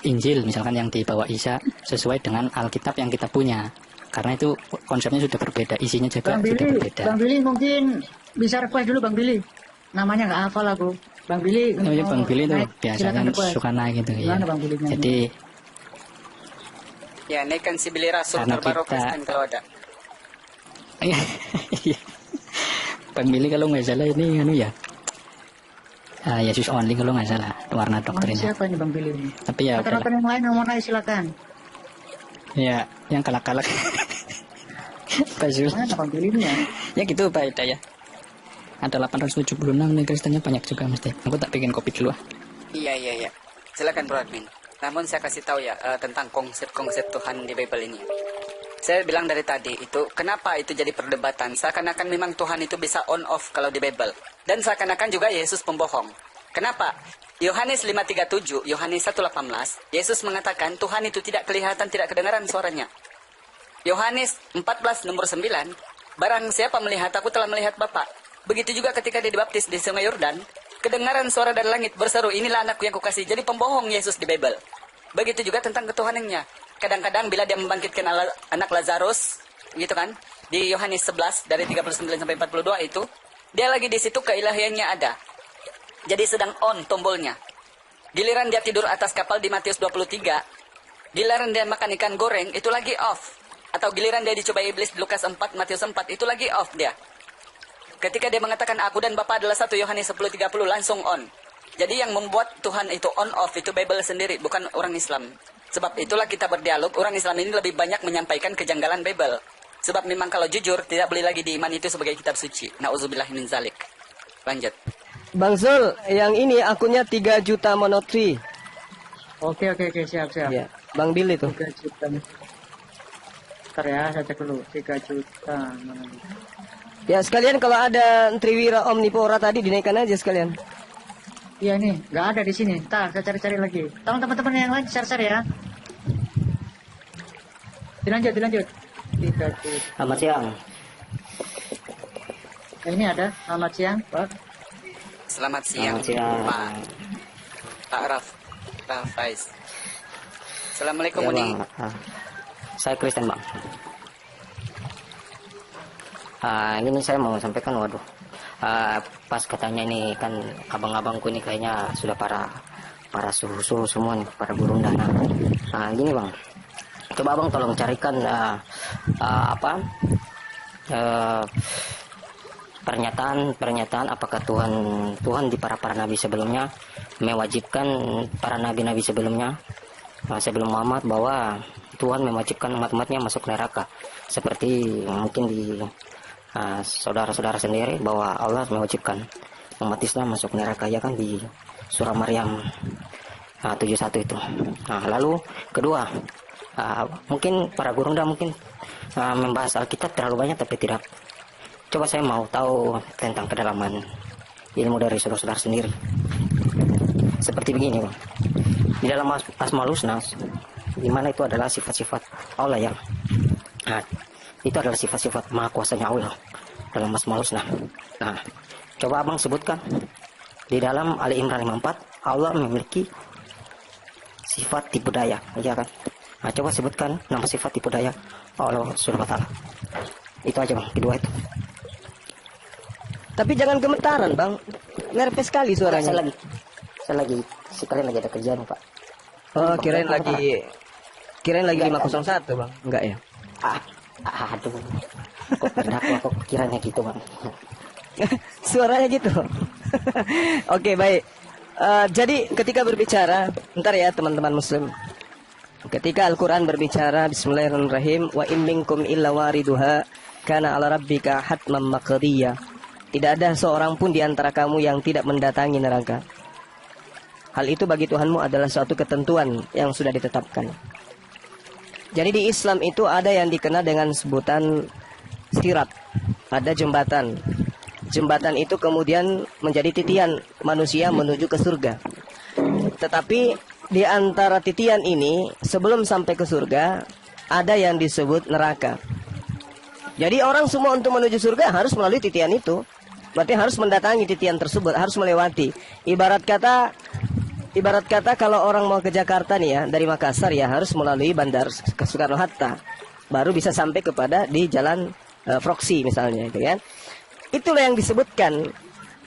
Injil misalkan yang dibawa Isa sesuai dengan Alkitab yang kita punya, karena itu konsepnya sudah berbeda, isinya juga sudah berbeda. Bang Billy mungkin bisa request dulu Bang Billy, namanya nggak hafal aku. Bang Billy. namanya Bang Billy tuh naik, biasa silakan kan request. suka naik gitu ya. Gimana Bang Billy? Jadi Ya, naikkan si Billy Rasul Karena terbaru kita- Kristen kalau ada. iya. Bang Billy kalau nggak salah ini anu ya. Yesus only kalau nggak salah warna doktrinnya. Siapa ini Bang Billy ini? Tapi ya udahlah. Nonton yang lain yang mau naik silakan. Ya, yang kalak-kalak. Pasul. Mana Bang Billy ini ya? Ya gitu Pak Ida ya. Ada 876 nih Kristennya banyak juga mesti. Aku tak bikin kopi dulu ah. Iya. Silakan Bro Admin. Namun saya kasih tahu ya tentang konsep-konsep Tuhan di Bible ini. Saya bilang dari tadi itu, kenapa itu jadi perdebatan? Seakan-akan memang Tuhan itu bisa on off kalau di Bible. Dan seakan-akan juga Yesus pembohong. Kenapa? Yohanes 5:37, Yohanes 1:18, Yesus mengatakan Tuhan itu tidak kelihatan, tidak kedengaran suaranya. Yohanes 14 nomor 9, barang siapa melihat aku telah melihat Bapa. Begitu juga ketika dia dibaptis di Sungai Yordan, kedengaran suara dari langit berseru, inilah anakku yang kukasihi. Jadi pembohong Yesus di Bible. Begitu juga tentang ketuhanannya. Kadang-kadang bila dia membangkitkan anak Lazarus, gitu kan, di Yohanes 11 dari 39 sampai 42 itu, dia lagi di situ keilahiannya ada. Jadi sedang on tombolnya. Giliran dia tidur atas kapal di Matius 23, giliran dia makan ikan goreng itu lagi off. Atau giliran dia dicobai iblis di Lukas 4, Matius 4 itu lagi off dia. Ketika dia mengatakan aku dan Bapa adalah satu, Yohanes 10:30 langsung on. Jadi yang membuat Tuhan itu on off itu Bible sendiri, bukan orang Islam. Sebab itulah kita berdialog, orang Islam ini lebih banyak menyampaikan kejanggalan Bible. Sebab memang kalau jujur tidak boleh lagi diimani itu sebagai kitab suci. Nauzubillah min zalik. Lanjut. Bang Zul, yang ini akunnya 3 juta monotri. Oke, siap. Ya, Bang Billy tuh. 3 juta. Bentar ya, saya cek dulu. 3 juta. Mana nih? Ya sekalian kalau ada Triwira Omnipora tadi dinaikkan aja sekalian. Iya nih, nggak ada di sini. Ntar saya cari-cari lagi. Tolong teman-teman yang lain share-share ya. Dilanjut. 3 juta. Selamat siang. Ini ada. Selamat siang, Pak. Selamat siang, Selamat siang. Pak Rafais. Assalamualaikum Ya, Uni. Bang. Saya Kristen Bang. Ini saya mau sampaikan, waduh. Pas katanya ini kan abang-abangku ini kayaknya sudah para suhu-suhu semua nih, para burung dana. Gini Bang, coba Abang tolong carikan pernyataan apakah Tuhan di para nabi sebelumnya mewajibkan para nabi-nabi sebelumnya sebelum Muhammad bahwa Tuhan mewajibkan umat-umatnya masuk neraka, seperti mungkin di saudara-saudara sendiri bahwa Allah mewajibkan umat Islam masuk neraka, ya kan, di surah Maryam 71 itu. Lalu kedua, mungkin para gurunda mungkin membahas Alkitab terlalu banyak tapi tidak. Coba saya mau tahu tentang kedalaman ilmu dari saudara-saudara sendiri. Seperti begini Bang, di dalam Asmaul Husna, di mana itu adalah sifat-sifat Allah yang itu adalah sifat-sifat maha kuasanya Allah dalam Asmaul Husna. Coba Abang sebutkan di dalam Ali Imran 54 Allah memiliki sifat tipu daya, ya kan? Coba sebutkan nama sifat tipu daya Allah Subhanahu wa taala. Itu aja Bang, kedua itu. Tapi jangan gemetaran Bang, nervous sekali suaranya. Saya lagi sekalian lagi ada kerjaan Pak. Oh kirain lagi 501 Bang, enggak ya? Aduh, kok kiranya gitu Bang. Suaranya gitu. Oke baik. Jadi ketika berbicara, bentar ya teman-teman muslim. Ketika Al-Quran berbicara, Bismillahirrahmanirrahim, wa in minkum illa wariduha kana ala rabbika hatman maqdiyya. Tidak ada seorang pun di antara kamu yang tidak mendatangi neraka. Hal itu bagi Tuhanmu adalah suatu ketentuan yang sudah ditetapkan. Jadi di Islam itu ada yang dikenal dengan sebutan sirat. Ada jembatan. Jembatan itu kemudian menjadi titian manusia menuju ke surga. Tetapi di antara titian ini, sebelum sampai ke surga, ada yang disebut neraka. Jadi orang semua untuk menuju surga harus melalui titian itu. Berarti harus mendatangi titian tersebut, harus melewati. Ibarat kata kalau orang mau ke Jakarta nih ya, dari Makassar ya harus melalui Bandar Soekarno-Hatta, baru bisa sampai kepada di Jalan Froksi misalnya, gitu kan? Itulah yang disebutkan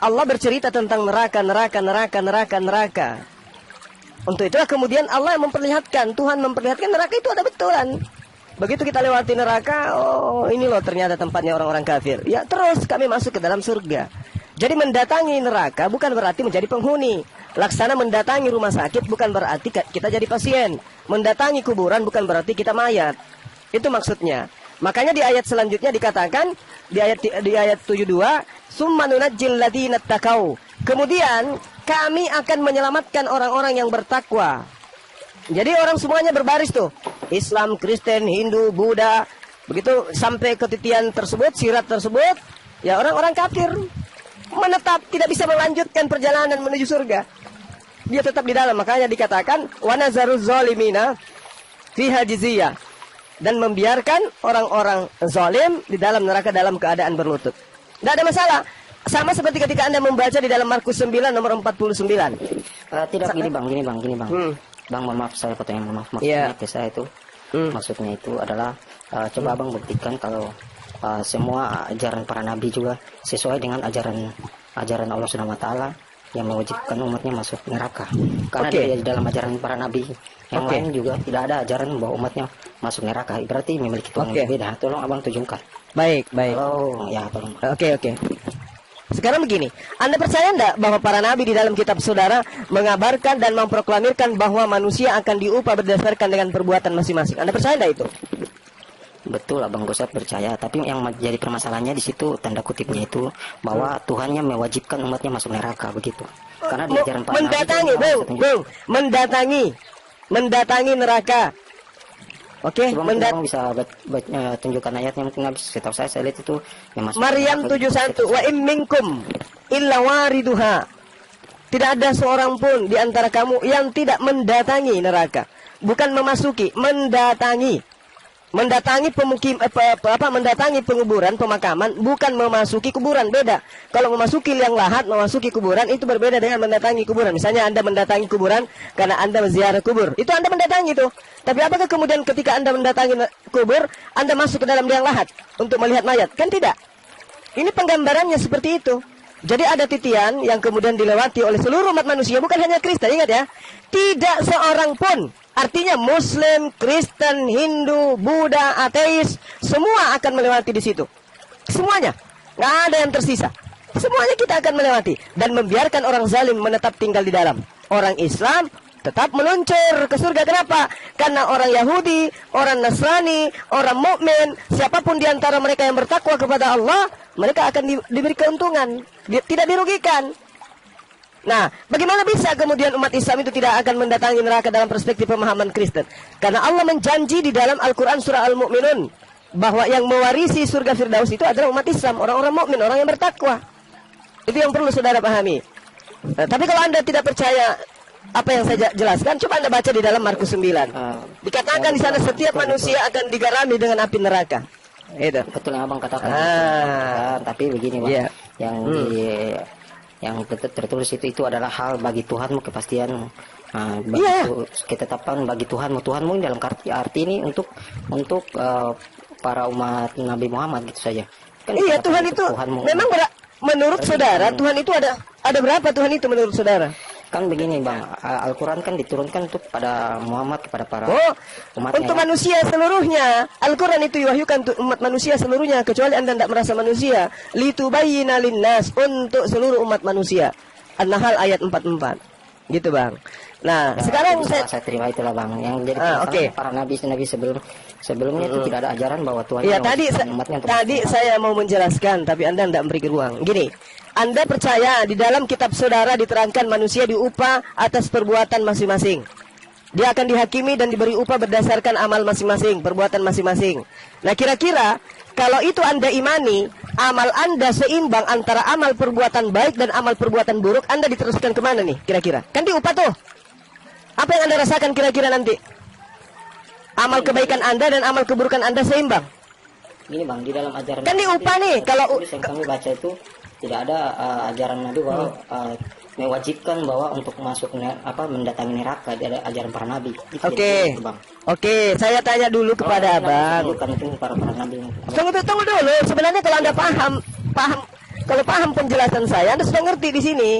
Allah bercerita tentang neraka. Untuk itulah kemudian Allah memperlihatkan, Tuhan memperlihatkan neraka itu ada betulan. Begitu kita lewati neraka, oh ini loh ternyata tempatnya orang-orang kafir. Ya terus kami masuk ke dalam surga. Jadi mendatangi neraka bukan berarti menjadi penghuni. Laksana mendatangi rumah sakit bukan berarti kita jadi pasien. Mendatangi kuburan bukan berarti kita mayat. Itu maksudnya. Makanya di ayat selanjutnya dikatakan di ayat 72, "Summa nunajjil ladzina taqau." Kemudian kami akan menyelamatkan orang-orang yang bertakwa. Jadi orang semuanya berbaris tuh. Islam, Kristen, Hindu, Buddha. Begitu sampai ke titian tersebut, sirat tersebut, ya orang-orang kafir menetap, tidak bisa melanjutkan perjalanan menuju surga. Dia tetap di dalam. Makanya dikatakan wa nazaruz zalimina fiha jiziyah, dan membiarkan orang-orang zalim di dalam neraka dalam keadaan berlutut. Tidak ada masalah. Sama seperti ketika Anda membaca di dalam Markus 9 nomor 49. Tidak, gini bang. Bang, mohon maaf saya potong, maaf. Maksudnya saya itu, maksudnya itu adalah coba abang buktikan kalau semua ajaran para nabi juga sesuai dengan ajaran Allah Subhanahu wa taala yang mewajibkan umatnya masuk neraka. Karena di dalam ajaran para nabi yang lain juga tidak ada ajaran bahwa umatnya masuk neraka. Berarti memiliki Tuhan yang berbeda. Tolong abang tunjukkan. Baik. Oh, ya tolong. Oke. Sekarang begini, Anda percaya enggak bahwa para nabi di dalam kitab saudara mengabarkan dan memproklamirkan bahwa manusia akan diupah berdasarkan dengan perbuatan masing-masing? Anda percaya enggak itu? Betul, Abang Gosat percaya. Tapi yang menjadi permasalahannya di situ tanda kutipnya itu bahwa Tuhannya mewajibkan umatnya masuk neraka begitu. Karena di ajaran para nabi mendatangi neraka. Oke, bisa tunjukkan ayatnya mungkin habis. Setahu saya lihat itu Maryam 71, wa im minkum illa wariduha. Tidak ada seorang pun di antara kamu yang tidak mendatangi neraka. Bukan memasuki, mendatangi. Mendatangi mendatangi penguburan, pemakaman, bukan memasuki kuburan, beda. Kalau memasuki liang lahat, memasuki kuburan itu berbeda dengan mendatangi kuburan. Misalnya Anda mendatangi kuburan karena Anda menziarah kubur, itu Anda mendatangi itu. Tapi apakah kemudian ketika Anda mendatangi kubur, Anda masuk ke dalam liang lahat untuk melihat mayat? Kan tidak. Ini penggambarannya seperti itu. Jadi ada titian yang kemudian dilewati oleh seluruh umat manusia, bukan hanya Kristen, ingat ya. Tidak seorang pun, artinya Muslim, Kristen, Hindu, Buddha, ateis, semua akan melewati di situ. Semuanya, nggak ada yang tersisa. Semuanya kita akan melewati dan membiarkan orang zalim menetap tinggal di dalam. Orang Islam tetap meluncur ke surga. Kenapa? Karena orang Yahudi, orang Nasrani, orang mukmin, siapapun di antara mereka yang bertakwa kepada Allah, mereka akan diberi keuntungan, tidak dirugikan. Nah, bagaimana bisa kemudian umat Islam itu tidak akan mendatangi neraka dalam perspektif pemahaman Kristen? Karena Allah menjanji di dalam Al-Quran surah Al-Mu'minun bahwa yang mewarisi surga Firdaus itu adalah umat Islam, orang-orang mukmin, orang yang bertakwa. Itu yang perlu saudara pahami. Nah, tapi kalau Anda tidak percaya apa yang saya jelaskan, coba Anda baca di dalam Markus 9. Dikatakan di sana setiap manusia akan digarami dengan api neraka. Itu. Betul yang Abang katakan. Tapi begini, Bang. Yang tertulis itu adalah hal bagi Tuhanmu, kepastian. Ketetapan bagi Tuhanmu dalam arti ini untuk para umat Nabi Muhammad gitu saja. Kan Tuhan itu memang menurut saudara Tuhan itu ada berapa Tuhan itu menurut saudara? Kan begini Bang, Al-Quran kan diturunkan untuk pada Muhammad, kepada para umatnya. Untuk manusia seluruhnya. Al-Quran itu diwahyukan untuk umat manusia seluruhnya, kecuali Anda tidak merasa manusia. Litubayyina linnas, untuk seluruh umat manusia. An-Nahl ayat 44. Gitu Bang. Nah, sekarang saya terima itulah Bang. Yang jadi para nabi sebelumnya itu tidak ada ajaran bahwa Tuhan. Iya, tadi saya mau menjelaskan, tapi Anda tidak memberi ruang. Gini, Anda percaya di dalam kitab saudara diterangkan manusia diupah atas perbuatan masing-masing. Dia akan dihakimi dan diberi upah berdasarkan amal masing-masing, perbuatan masing-masing. Nah, kira-kira kalau itu Anda imani, amal Anda seimbang antara amal perbuatan baik dan amal perbuatan buruk, Anda diteruskan kemana nih kira-kira? Kan diupah tuh. Apa yang Anda rasakan kira-kira nanti? Amal kebaikan Anda dan amal keburukan Anda seimbang. Gini Bang, di dalam ajaran kan diupah nih. Kalau yang kami baca itu tidak ada ajaran Nabi bahwa mewajibkan bahwa untuk masuk mendatangi neraka, ada ajaran para nabi. Oke, saya tanya dulu kepada Abang. Bukan itu para nabi. Tunggu dulu. Sebenarnya kalau Anda paham Kalau paham penjelasan saya, Anda sudah ngerti di sini.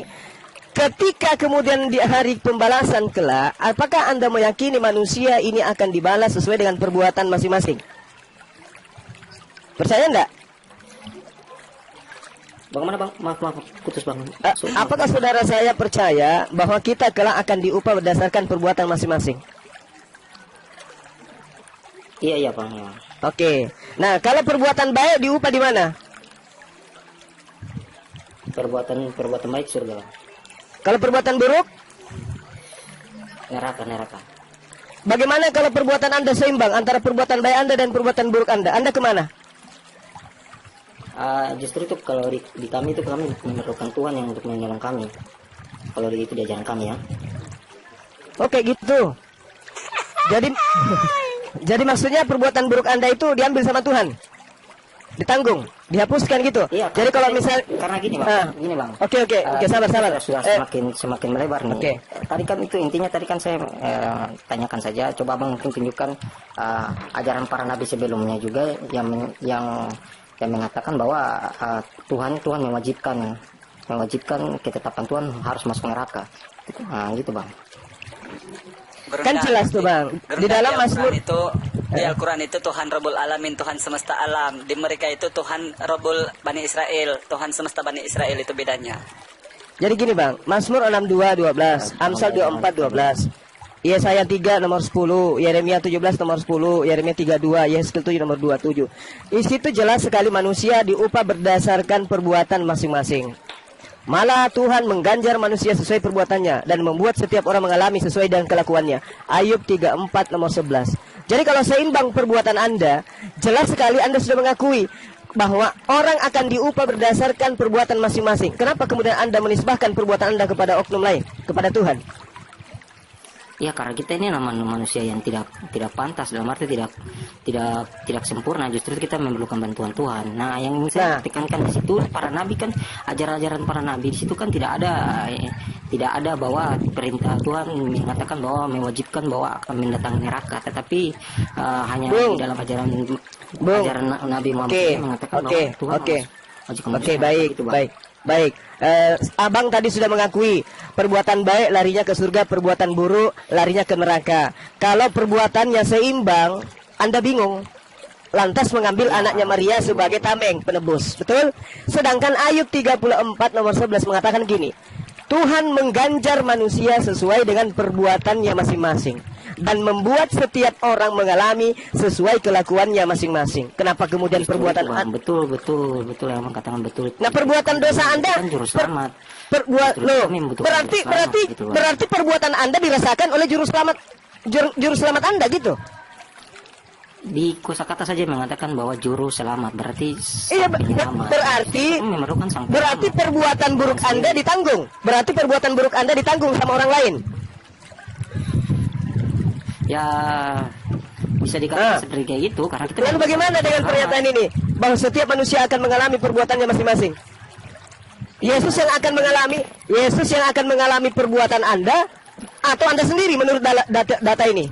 Ketika kemudian di hari pembalasan kelak, apakah Anda meyakini manusia ini akan dibalas sesuai dengan perbuatan masing-masing? Percaya enggak? Bagaimana bang? Maaf putus bang. Apakah saudara saya percaya bahwa kita kelak akan diupah berdasarkan perbuatan masing-masing? Iya bang. Ya. Oke. Nah, kalau perbuatan baik diupah di mana? Perbuatan baik surga bang. Kalau perbuatan buruk? Neraka. Bagaimana kalau perbuatan Anda seimbang antara perbuatan baik Anda dan perbuatan buruk Anda? Anda kemana? Justru itu kalau di kami itu kami memerlukan Tuhan yang untuk menolong kami. Kalau itu di ajaran kami ya. Oke gitu. Jadi maksudnya perbuatan buruk Anda itu diambil sama Tuhan, ditanggung, dihapuskan gitu. Iya. Jadi kalau misal karena gini bang. Oke sabar. Sudah semakin melebar nih. Oke. Tadi kan itu intinya tadi kan saya tanyakan saja. Coba bang mungkin tunjukkan ajaran para nabi sebelumnya juga yang mengatakan bahwa Tuhan mewajibkan ketetapan Tuhan harus masuk neraka. Gitu bang. Kan jelas tuh bang. Di dalam Mazmur itu di Al-Quran itu Tuhan Rabbul Alamin, Tuhan semesta alam. Di mereka itu Tuhan Rabbul Bani Israel, Tuhan semesta Bani Israel, itu bedanya. Jadi gini bang, Mazmur 62:12, Amsal 24:12, Yesaya 3 nomor 10, Yeremia 17 nomor 10, Yeremia 32, Yesaya 7 nomor 27. Di situ jelas sekali manusia diupah berdasarkan perbuatan masing-masing. Malah Tuhan mengganjar manusia sesuai perbuatannya dan membuat setiap orang mengalami sesuai dengan kelakuannya. Ayub 34 nomor 11. Jadi kalau seimbang perbuatan Anda, jelas sekali Anda sudah mengakui bahwa orang akan diupah berdasarkan perbuatan masing-masing. Kenapa kemudian Anda menisbahkan perbuatan Anda kepada oknum lain, kepada Tuhan? Ya karena kita ini namanya manusia yang tidak pantas, dalam arti tidak sempurna. Justru kita memerlukan bantuan Tuhan. Nah yang ingin saya tekankan di situ, para nabi kan ajaran para nabi di situ kan tidak ada bahwa perintah Tuhan mengatakan bahwa mewajibkan bahwa akan mendatangi neraka, tetapi hanya di dalam ajaran Nabi Muhammad mengatakan bahwa Tuhan harus baik. Abang tadi sudah mengakui perbuatan baik larinya ke surga, perbuatan buruk larinya ke neraka. Kalau perbuatannya seimbang, Anda bingung, lantas mengambil anaknya Maria sebagai tameng penebus, betul? Sedangkan Ayub 34 nomor 11 mengatakan gini, Tuhan mengganjar manusia sesuai dengan perbuatannya masing-masing dan membuat setiap orang mengalami sesuai kelakuannya masing-masing. Kenapa kemudian perbuatan betul yang mengatakan betul. Nah, perbuatan dosa Anda kan juru selamat. Berarti perbuatan Anda dirasakan oleh juru selamat Anda gitu. Di kosakata saja mengatakan bahwa juru selamat berarti berarti perbuatan buruk Anda ditanggung. Berarti perbuatan buruk Anda ditanggung sama orang lain. Ya bisa dikatakan seperti kayak gitu karena kita. Lalu bagaimana dengan pernyataan ini bahwa setiap manusia akan mengalami perbuatannya masing-masing? Yesus yang akan mengalami perbuatan Anda atau Anda sendiri menurut data ini?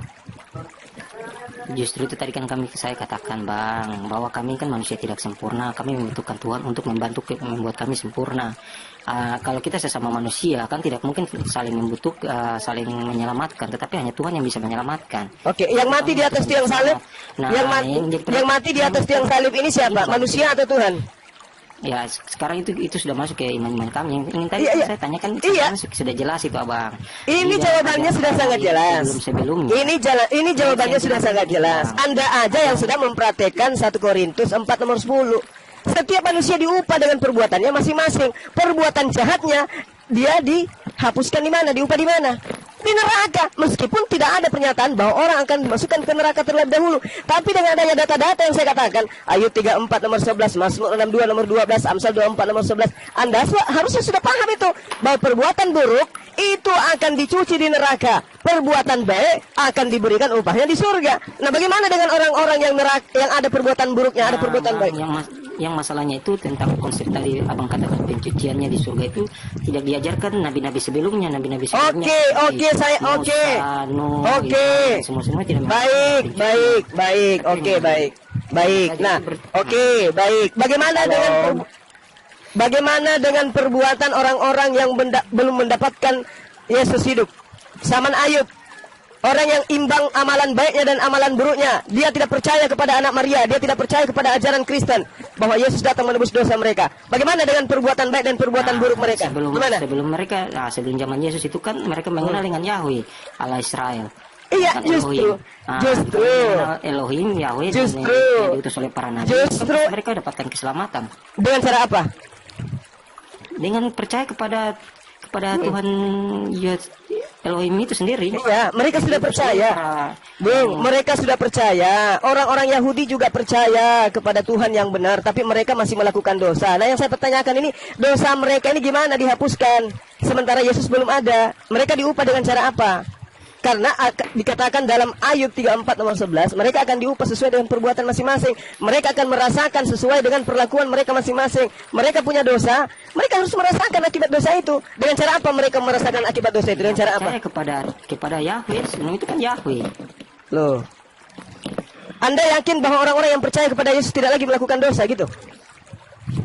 Justru itu tadi kan saya katakan bang bahwa kami kan manusia tidak sempurna, kami membutuhkan Tuhan untuk membuat kami sempurna. Kalau kita sesama manusia kan tidak mungkin saling saling menyelamatkan, tetapi hanya Tuhan yang bisa menyelamatkan. Oke, yang mati di atas tiang salib, yang mati di atas tiang salib ini siapa? Manusia atau Tuhan? Ya sekarang itu sudah masuk ke iman kami. Yang ingin tadi saya tanyakan sudah jelas itu abang. Ini jawabannya sudah sangat jelas. Ini jawabannya sudah sangat jelas. Anda aja yang sudah mempraktekkan 1 Korintus 4 nomor 10. Setiap manusia diupah dengan perbuatannya masing-masing. Perbuatan jahatnya dia dihapuskan di mana? Diupah di mana? Di neraka. Meskipun tidak ada pernyataan bahwa orang akan dimasukkan ke neraka terlebih dahulu. Tapi dengan adanya data-data yang saya katakan, Ayub 34 nomor 11, Mazmur 62 nomor 12, Amsal 24 nomor 11, Anda harusnya sudah paham itu, bahwa perbuatan buruk itu akan dicuci di neraka. Perbuatan baik akan diberikan upahnya di surga. Nah, bagaimana dengan orang-orang yang ada perbuatan buruknya, ada perbuatan baik? Yang masalahnya itu tentang konsep tadi abang katakan pencuciannya di surga itu tidak diajarkan nabi-nabi sebelumnya. Oke. Semua tidak. Baik. Nah, baik. Bagaimana dengan Bagaimana dengan perbuatan orang-orang yang belum mendapatkan Yesus hidup? Zaman Ayub, orang yang imbang amalan baiknya dan amalan buruknya. Dia tidak percaya kepada anak Maria, dia tidak percaya kepada ajaran Kristen bahwa Yesus datang menebus dosa mereka. Bagaimana dengan perbuatan baik dan perbuatan buruk mereka? Sebelum mereka, sebelum zaman Yesus itu kan mereka mengenal dengan Yahweh, Allah Israel. Iya, Elohim. justru Elohim, Yahweh, justru yang diutus oleh para nabi. Justru Mereka dapatkan keselamatan. Dengan cara apa? Dengan percaya kepada Tuhan Elohim itu sendiri. Iya, mereka sudah percaya. Bung, mereka sudah percaya. Orang-orang Yahudi juga percaya kepada Tuhan yang benar, tapi mereka masih melakukan dosa. Nah, yang saya pertanyakan ini, dosa mereka ini gimana dihapuskan? Sementara Yesus belum ada. Mereka diupah dengan cara apa? Karena dikatakan dalam Ayub 34 nomor 11, mereka akan diupah sesuai dengan perbuatan masing-masing. Mereka akan merasakan sesuai dengan perlakuan mereka masing-masing. Mereka punya dosa, mereka harus merasakan akibat dosa itu. Dengan cara apa mereka merasakan akibat dosa itu? Dengan cara apa? Kepada Yahweh, itu kan Yahweh. Loh. Anda yakin bahwa orang-orang yang percaya kepada Yesus tidak lagi melakukan dosa gitu?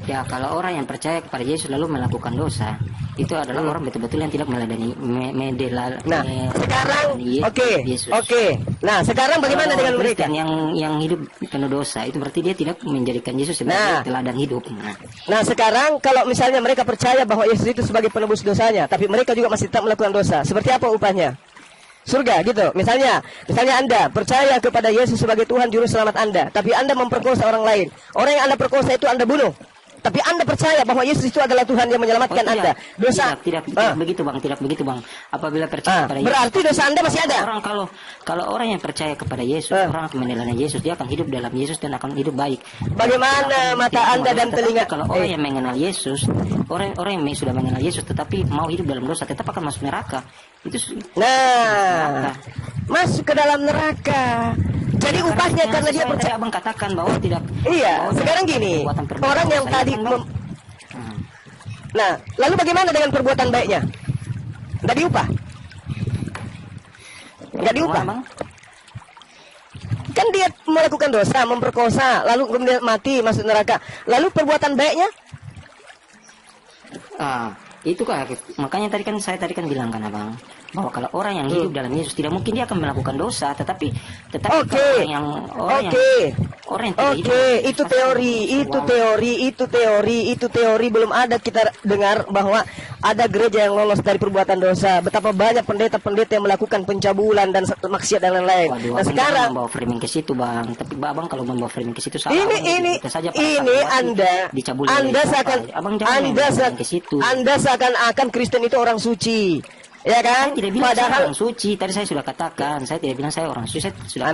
Ya, kalau orang yang percaya kepada Yesus lalu melakukan dosa, itu adalah orang betul-betul yang tidak meladani sekarang Yesus. Nah, sekarang bagaimana kalau dengan mereka yang hidup penuh dosa? Itu berarti dia tidak menjadikan Yesus sebagai teladan hidup. Nah, sekarang kalau misalnya mereka percaya bahwa Yesus itu sebagai penebus dosanya, tapi mereka juga masih tetap melakukan dosa, seperti apa upahnya? Surga gitu. Misalnya Anda percaya kepada Yesus sebagai Tuhan juru selamat Anda, tapi Anda memperkosa orang lain. Orang yang Anda perkosa itu Anda bunuh. Tapi Anda percaya bahwa Yesus itu adalah Tuhan yang menyelamatkan Anda. Dosa tidak begitu, Bang. Tidak begitu, Bang. Apabila percaya kepada Yesus, berarti dosa Anda masih ada. Orang kalau orang yang percaya kepada Yesus, orang akan meneladani Yesus, dia akan hidup dalam Yesus dan akan hidup baik. Bagaimana mata Anda dan telinga? Kalau orang yang mengenal Yesus, orang yang sudah mengenal Yesus tetapi mau hidup dalam dosa, tetap akan masuk neraka. Masuk ke dalam neraka. Jadi upahnya karena dia percaya. Abang katakan bahwa tidak. Iya, sekarang gini, orang yang tadi Nah, lalu bagaimana dengan perbuatan baiknya? Nggak diupah? Nggak diupah? Kan dia melakukan dosa, memperkosa, lalu kemudian mati, masuk neraka. Lalu perbuatan baiknya? Itu kan makanya saya tadi kan bilang kan Abang, bahwa kalau orang yang hidup dalam Yesus tidak mungkin dia akan melakukan dosa, tetapi orang yang tidak hidup, itu teori belum ada kita dengar bahwa ada gereja yang lolos dari perbuatan dosa. Betapa banyak pendeta-pendeta yang melakukan pencabulan dan maksiat dan lain-lain. Nah, sekarang membawa framing ke situ, Bang. Tapi Abang kalau membawa framing ke situ salah. Anda seakan-akan Kristen itu orang suci. Ya kan? Saya tidak bilang saya orang suci. Tadi saya sudah katakan, saya tidak bilang saya orang suci. Saya sudah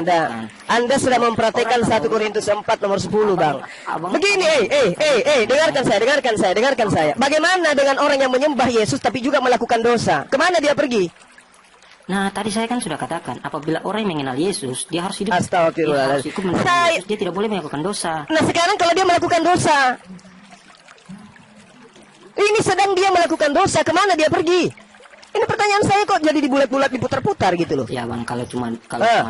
Anda sudah mempraktekkan 1 Korintus 4 nomor 10, Bang. Begini, dengarkan saya. Bagaimana dengan orang yang menyembah Yesus tapi juga melakukan dosa? Kemana dia pergi? Nah, tadi saya kan sudah katakan, apabila orang yang mengenal Yesus, dia harus hidup. Astagfirullahaladzim. Dia tidak boleh melakukan dosa. Nah, sekarang kalau dia melakukan dosa, ini sedang dia melakukan dosa, kemana dia pergi? Ini pertanyaan saya kok jadi dibulat-bulat, diputar-putar gitu loh. Ya Bang, kalau cuma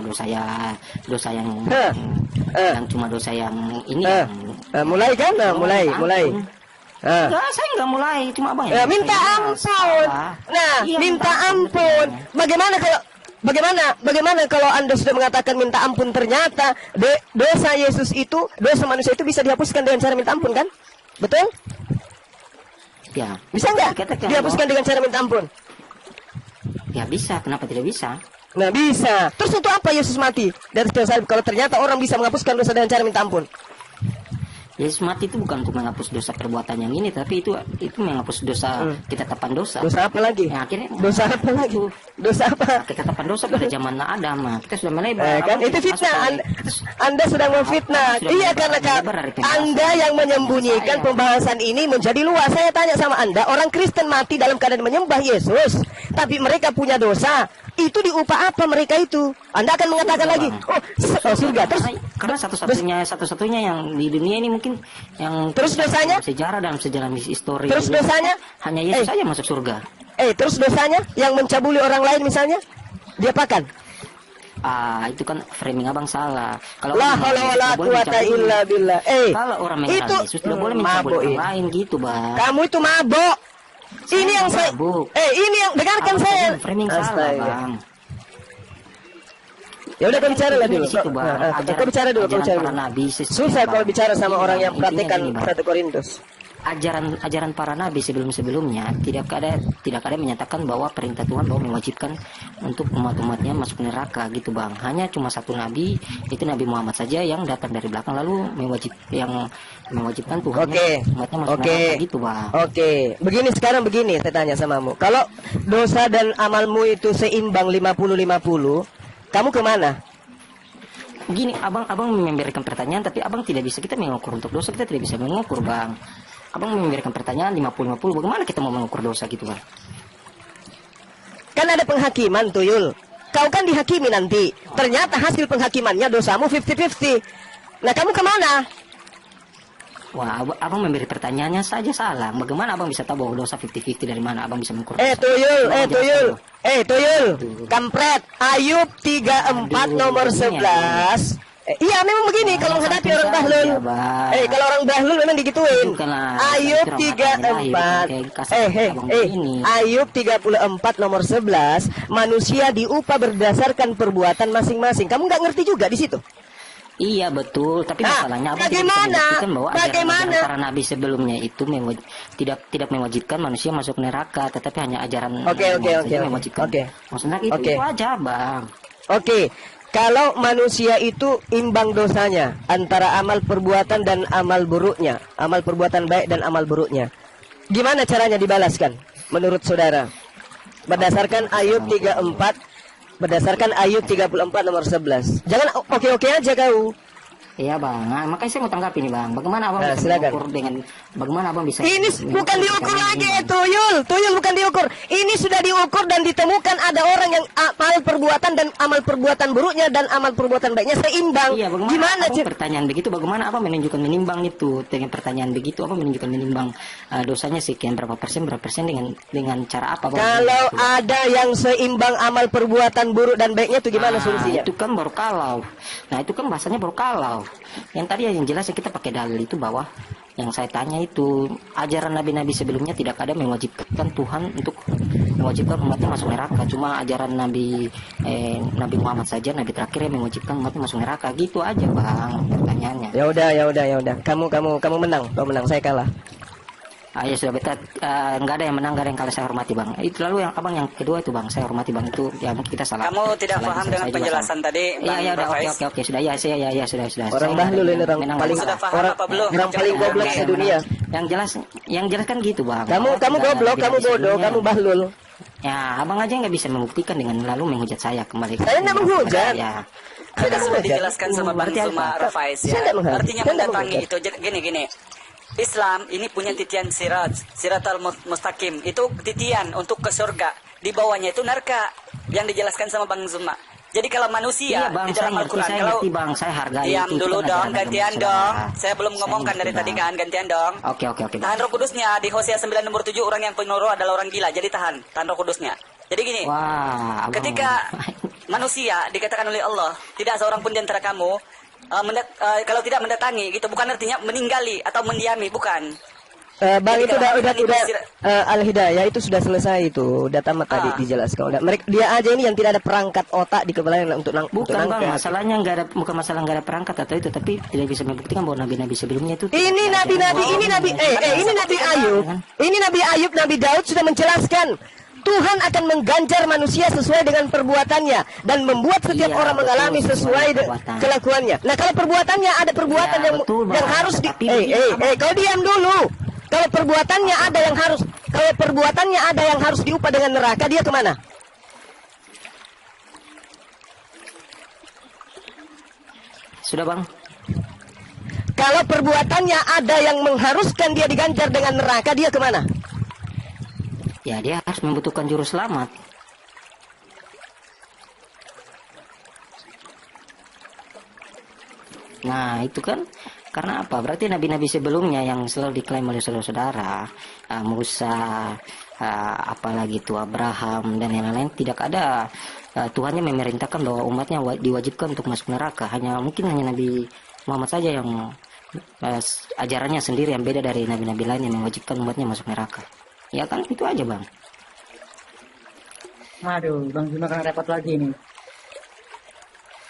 dosa yang cuma dosa yang ini. Mulai kan? Mulai. Enggak, saya enggak mulai, cuma Abang. Minta ampun. Minta ampun. Bagaimana kalau Anda sudah mengatakan minta ampun, ternyata dosa manusia itu bisa dihapuskan dengan cara minta ampun kan? Betul? Ya. Bisa nggak dihapuskan dengan cara minta ampun? Ya bisa, kenapa tidak bisa? Nah bisa. Terus untuk apa Yesus mati dari kayu salib kalau ternyata orang bisa menghapuskan dosa dengan cara minta ampun? Yesus mati itu bukan untuk menghapus dosa perbuatan yang ini, tapi itu menghapus dosa ketetapan dosa. Dosa apa lagi? Ya, akhirnya dosa apa lagi? Dosa apa? Ketetapan dosa pada zaman Adam. Kita sudah melebar. Kan itu fitnah. Anda sedang memfitnah. Iya, karena Anda yang menyembunyikan pembahasan ini menjadi luas. Saya tanya sama Anda, orang Kristen mati dalam keadaan menyembah Yesus, tapi mereka punya dosa. Itu diupah apa mereka itu? Anda akan mengatakan lagi, surga. Terus karena satu-satunya yang di dunia ini mungkin yang terus dosanya sejarah dalam sejarah histori. Terus dosanya hanya Yesus saja masuk surga. Terus dosanya yang mencabuli orang lain misalnya, diapakan? Itu kan framing abang salah. Kalau La haula wala quwata illa billah. kalau orang mengenal itu Yesus tidak boleh mencabut orang lain gitu, Bang. Kamu itu mabok. Ini yang saya ini yang dengarkan saya. Framing salah, Bang. Ya udah kau bicara lah dulu. Kau bicara dulu, kau bicara dulu. Susah kalau bicara sama orang yang praktekkan 1 Korintus. Ajaran para nabi sebelumnya tidak ada menyatakan bahwa perintah Tuhan bahwa mewajibkan untuk umat-umatnya masuk neraka gitu, Bang. Hanya cuma satu nabi, itu Nabi Muhammad saja yang datang dari belakang lalu mewajibkan Tuhan umatnya masuk neraka gitu, Bang. Begini sekarang saya tanya samamu. Kalau dosa dan amalmu itu seimbang 50-50, kamu kemana? Begini, abang memberikan pertanyaan, tapi abang tidak bisa, kita mengukur untuk dosa, kita tidak bisa mengukur, Bang. Abang memberikan pertanyaan 50-50, bagaimana kita mau mengukur dosa gitu, Bang? Kan ada penghakiman, Tuyul. Kau kan dihakimi nanti. Ternyata hasil penghakimannya dosamu 50-50. Nah, kamu kemana? Wah, abang memberi pertanyaannya saja salah. Bagaimana abang bisa tahu bahwa dosa 50-50 dari mana abang bisa mengukur? Tuyul. Kampret. Ayub 34 nomor 11. Iya memang begini kalau menghadapi orang bahlul. Kalau orang bahlul memang digituin. Ayub 34. Ayub 34 nomor 11. Manusia diupah berdasarkan perbuatan masing-masing. Kamu nggak ngerti juga di situ? Iya betul, tapi masalahnya bagaimana para nabi sebelumnya itu tidak mewajibkan manusia masuk neraka, tetapi hanya ajaran mewajibkan. Maksudnya itu aja, Bang. Kalau manusia itu imbang dosanya antara amal perbuatan dan amal buruknya, amal perbuatan baik dan amal buruknya. Gimana caranya dibalaskan menurut saudara? Berdasarkan Ayub 34 nomor 11. Jangan oke aja kau. Iya, Bang. Nah, makanya saya mau tanggapi nih, Bang. Bagaimana abang bisa mengukur bagaimana abang bisa? Ini bukan diukur lagi, Tuyul bukan diukur. Ini sudah diukur dan ditemukan ada orang yang amal perbuatan dan amal perbuatan buruknya dan amal perbuatan baiknya seimbang. Iya, gimana pertanyaan begitu? Bagaimana abang menunjukkan menimbang itu? Dengan pertanyaan begitu, abang menunjukkan menimbang dosanya sekian berapa persen dengan cara apa? Kalau ada yang seimbang amal perbuatan buruk dan baiknya itu gimana solusinya? Itu kan baru kalau. Nah, itu kan bahasanya baru kalau. Yang tadi yang jelas kita pakai dalil itu bahwa yang saya tanya itu ajaran nabi-nabi sebelumnya tidak ada mewajibkan Tuhan untuk mewajibkan umatnya masuk neraka. Cuma ajaran Nabi Muhammad saja, nabi terakhir yang mewajibkan umatnya masuk neraka. Gitu aja, Bang, pertanyaannya. Ya udah. Kamu menang. Kau menang, saya kalah. Ya sudah, betul. Nggak ada yang menang, nggak ada yang kalah, saya hormati, Bang. Itu lalu yang abang yang kedua itu, Bang, saya hormati, Bang, itu yang kita salah. Kamu tidak paham dengan penjelasan tadi, Bang. Ya udah, oke, sudah ya, sudah. Orang bahlul ini orang paling orang paling goblok sedunia. Yang jelas kan gitu, Bang. Kamu goblok, kamu bodoh, kamu bahlul. Ya, abang aja nggak bisa membuktikan dengan lalu menghujat saya kembali. Saya nggak menghujat. Ya. Sudah dijelaskan sama Bang Zuma Rafais ya. Artinya mendatangi itu gini. Islam ini punya titian siratal mustaqim, itu titian untuk ke surga, di bawahnya itu neraka yang dijelaskan sama Bang Zuma. Jadi kalau manusia di dalam Al-Quran, kalau saya hargai diam itu, dulu dong, gantian dong. Saya belum Saya ngomongkan dari tadi kan, gantian dong. Oke. Tahan Roh Kudusnya di Hosea 9 nomor 7, orang yang penuh roh adalah orang gila. Jadi tahan Roh Kudusnya. Jadi gini, ketika manusia dikatakan oleh Allah, tidak seorang pun di antara kamu kalau tidak mendatangi gitu, bukan artinya meninggali atau mendiami, bukan. Bang, itu udah Al-Hidayah itu sudah selesai itu, udah tamat tadi dijelaskan. Dia aja ini yang tidak ada perangkat otak di kepalanya untuk bukan, Bang, masalahnya bukan masalah nggak ada perangkat atau itu, tapi tidak bisa membuktikan bahwa nabi-nabi sebelumnya itu ini Nabi Ayub, Nabi Daud sudah menjelaskan Tuhan akan mengganjar manusia sesuai dengan perbuatannya dan membuat setiap orang mengalami sesuai kelakuannya. Nah, kalau perbuatannya ada perbuatan yang harus kau diam dulu. Kalau perbuatannya ada yang harus diupah dengan neraka, dia kemana? Sudah, Bang. Kalau perbuatannya ada yang mengharuskan dia diganjar dengan neraka, dia kemana? Ya, dia harus membutuhkan juru selamat. Nah, itu kan Karena apa? Berarti nabi-nabi sebelumnya yang selalu diklaim oleh saudara-saudara, Musa, apalagi itu Abraham dan yang lain, tidak ada Tuhannya memerintahkan bahwa umatnya diwajibkan untuk masuk neraka. Mungkin hanya Nabi Muhammad saja yang ajarannya sendiri yang beda dari nabi-nabi lain yang mewajibkan umatnya masuk neraka. Ya kan, itu aja bang. Waduh, Bang Juma kena repot lagi nih.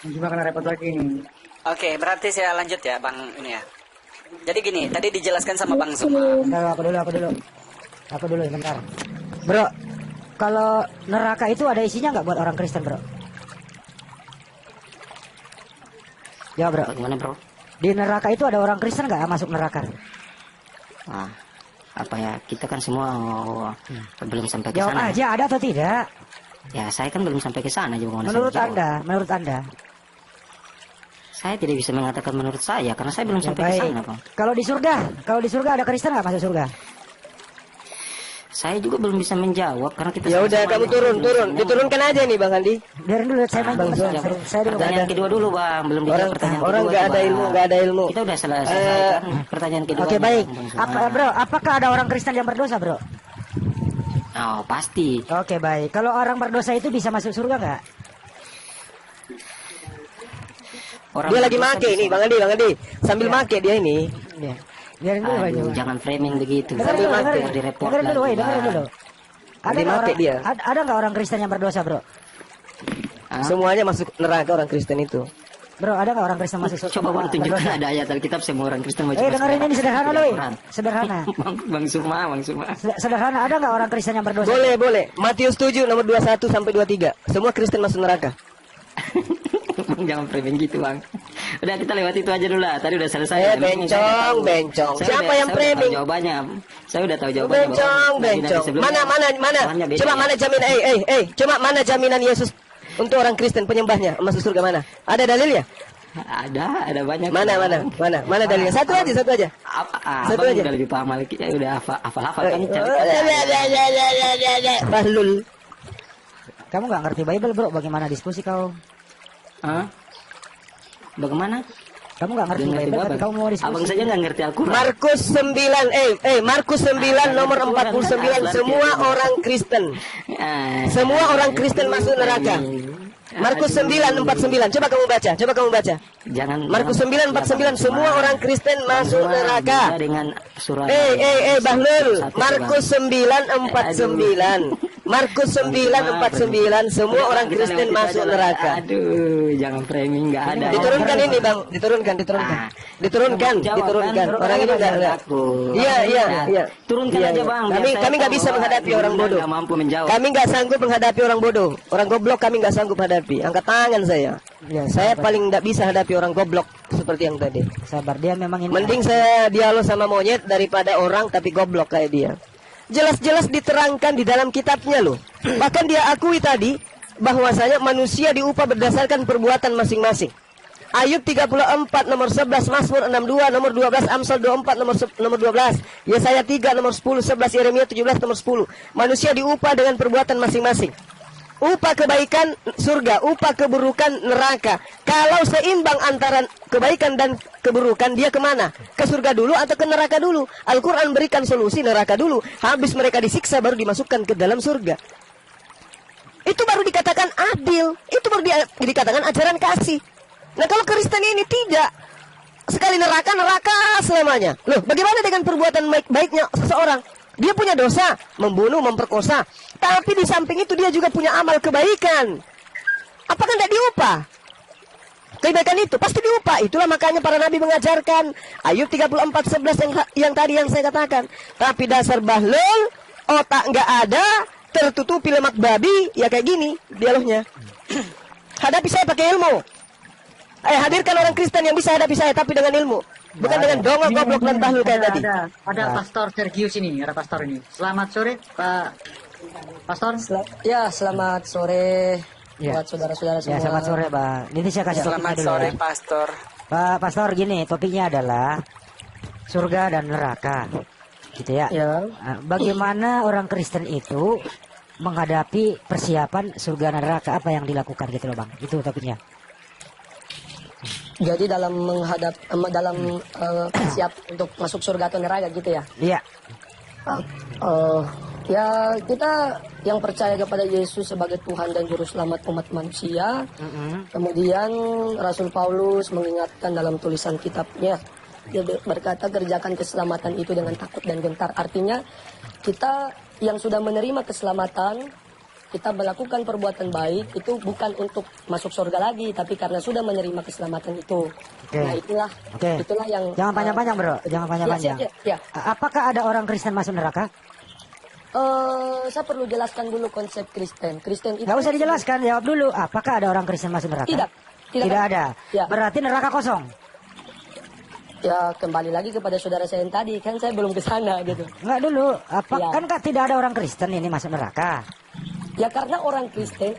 Bang Juma kena repot lagi nih. Oke, berarti saya lanjut ya Bang ini ya. Jadi gini, tadi dijelaskan sama Bang Zuma. Bentar, aku dulu bentar. Bro, kalau neraka itu ada isinya nggak buat orang Kristen, bro? Ya, bro. Gimana bro? Di neraka itu ada orang Kristen nggak masuk neraka? Apa ya, kita kan semua belum sampai ke Jawab sana. aja, ada atau tidak? Ya saya kan belum sampai ke sana juga. Menurut anda? Saya tidak bisa mengatakan menurut saya karena saya belum Ya, sampai ke baik. sana bang. Kalau di surga ada Kristen nggak masuk surga? Saya juga belum bisa menjawab karena kita. Ya udah, sama-sama kamu diturunkan aja nih Bang Andi. Biarin dulu, saya main. Saya dulu. Pertanyaan kedua dulu bang, belum dijawab pertanyaan Orang kedua. nggak ada ilmu. Kita udah selesai pertanyaan kedua. Oke, baik. Bang. Bro, apakah ada orang Kristen yang berdosa, bro? Oh pasti. Oke, baik. Kalau orang berdosa itu bisa masuk surga nggak? Dia lagi make ini Bang Andi. Sambil make dia ini. Iya. Biarin dulu, Bang Juma. Jangan framing begitu. Dengerin dulu. Direport Dengerin dulu. Lagi make dia. Ada nggak orang Kristen yang berdosa, bro? Semuanya masuk neraka orang Kristen itu. Bro, ada nggak orang Kristen masuk surga? Coba bang tunjukkan ada ayat Alkitab semua orang Kristen wajib. Dengerin ini sederhana loh. Sederhana. Bang Suma. Sederhana, ada nggak orang Kristen yang berdosa? Boleh. Matius 7 nomor 21 sampai 23. Semua Kristen masuk neraka. Bang jangan framing gitu bang. Udah kita lewat itu aja dulu lah. Tadi udah selesai. Bencong. Siapa yang framing? Jawabannya. Saya udah tahu jawabannya. Bencong. Mana? Coba mana jaminan? Coba mana jaminan Yesus untuk orang Kristen penyembahnya masuk surga mana? Ada dalilnya? Ada banyak. Mana dalilnya? Satu aja. Satu aja. Udah lebih paham lagi. Ya udah hafal kan. Bahlul. Kamu nggak ngerti Bible, bro? Bagaimana diskusi kau? Bagaimana? Kamu nggak ngerti Bible, tapi kamu mau diskusi? Abang saja nggak ngerti Al-Quran. Markus 9 nomor 49. Semua orang Kristen. Semua orang Kristen masuk neraka. Markus 9:49. Coba kamu baca. Jangan. Markus 9:49. Semua orang Kristen masuk neraka. Dengan surah. Bahlul. Markus 9:49. Markus 9:49. Semua orang Kristen masuk neraka. Aduh, jangan framing, nggak ada. Diturunkan ini bang, diturunkan. Orang ini nggak ada. Iya. Turunkan aja bang. Kami nggak bisa menghadapi orang bodoh. Nggak mampu menjawab. Kami nggak sanggup menghadapi orang bodoh. Orang goblok kami nggak sanggup hadapi. Angkat tangan saya. Saya paling nggak bisa hadapi orang goblok seperti yang tadi. Sabar, dia memang ini. Mending saya dialog sama monyet daripada orang tapi goblok kayak dia. Jelas-jelas diterangkan di dalam kitabnya loh. Bahkan dia akui tadi bahwasanya manusia diupah berdasarkan perbuatan masing-masing. Ayub 34 nomor 11, Mazmur 62 nomor 12, Amsal 24 nomor 12, Yesaya 3 nomor 10, 11 Yeremia 17 nomor 10. Manusia diupah dengan perbuatan masing-masing. Upah kebaikan surga, upah keburukan neraka. Kalau seimbang antara kebaikan dan keburukan, dia kemana? Ke surga dulu atau ke neraka dulu? Al-Quran berikan solusi neraka dulu. Habis mereka disiksa baru dimasukkan ke dalam surga. Itu baru dikatakan adil. Itu baru dikatakan ajaran kasih. Nah kalau Kristen ini tidak. Sekali neraka selamanya. Loh, bagaimana dengan perbuatan baiknya seseorang? Dia punya dosa, membunuh, memperkosa. Tapi di samping itu dia juga punya amal kebaikan. Apakah tidak diupah? Kebaikan itu pasti diupah. Itulah makanya para nabi mengajarkan. Ayub 34:11 yang tadi yang saya katakan. Tapi dasar bahlul, otak nggak ada, tertutupi lemak babi, ya kayak gini dialognya. Hadapi saya pakai ilmu. Hadirkan orang Kristen yang bisa hadapi saya tapi dengan ilmu. Bukan dengan dongeng goblok dan bahlul kayak tadi. Ada Pastor Sergius ini, ada pastor ini. Selamat sore, Pak Pastor. Selamat sore Ya. buat saudara-saudara semua. Ya, selamat sore, Pak. Ini saya kasih topiknya Selamat dulu. sore Ya. Pastor. Pak Pastor, gini, topiknya adalah surga dan neraka. Gitu ya. Ya. Bagaimana orang Kristen itu menghadapi persiapan surga dan neraka, apa yang dilakukan gitu loh, Bang. Itu topiknya. Jadi dalam menghadap siap untuk masuk surga atau neraka gitu ya. Iya. Ya kita yang percaya kepada Yesus sebagai Tuhan dan Juru Selamat umat manusia. Kemudian Rasul Paulus mengingatkan dalam tulisan kitabnya, dia berkata kerjakan keselamatan itu dengan takut dan gentar. Artinya kita yang sudah menerima keselamatan, kita melakukan perbuatan baik itu bukan untuk masuk surga lagi, tapi karena sudah menerima keselamatan itu. Nah itulah yang Jangan panjang-panjang bro, jangan panjang-panjang. Ya. Apakah ada orang Kristen masuk neraka? Saya perlu jelaskan dulu konsep Kristen. Kristen itu Nggak usah dijelaskan, jawab dulu. Apakah ada orang Kristen masuk neraka? Tidak ada. Ya. Berarti neraka kosong. Ya kembali lagi kepada saudara saya yang tadi, kan saya belum ke sana gitu. Enggak dulu. Ya. Kan tidak ada orang Kristen ini masuk neraka. Ya karena orang Kristen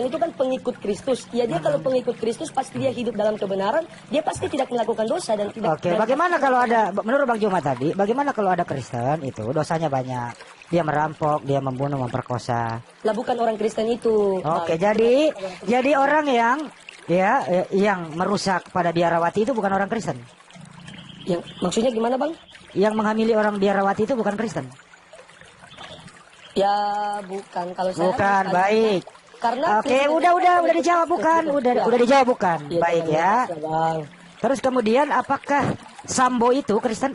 itu kan pengikut Kristus. Ya dia kalau pengikut Kristus pasti dia hidup dalam kebenaran, dia pasti tidak melakukan dosa dan tidak. Oke, bagaimana kalau ada, menurut Bang Juma tadi, bagaimana kalau ada Kristen itu dosanya banyak, dia merampok, dia membunuh, memperkosa. Lah bukan orang Kristen itu. Oke, jadi orang yang merusak pada biarawati itu bukan orang Kristen. Yang maksudnya gimana bang? Yang menghamili orang biarawati itu bukan Kristen. Ya bukan, kalau saya Bukan, baik. Karena Oke, udah dijawab bukan, udah dijawab bukan. Ya, Baik ya. Bang. Terus kemudian apakah Sambo itu Kristen?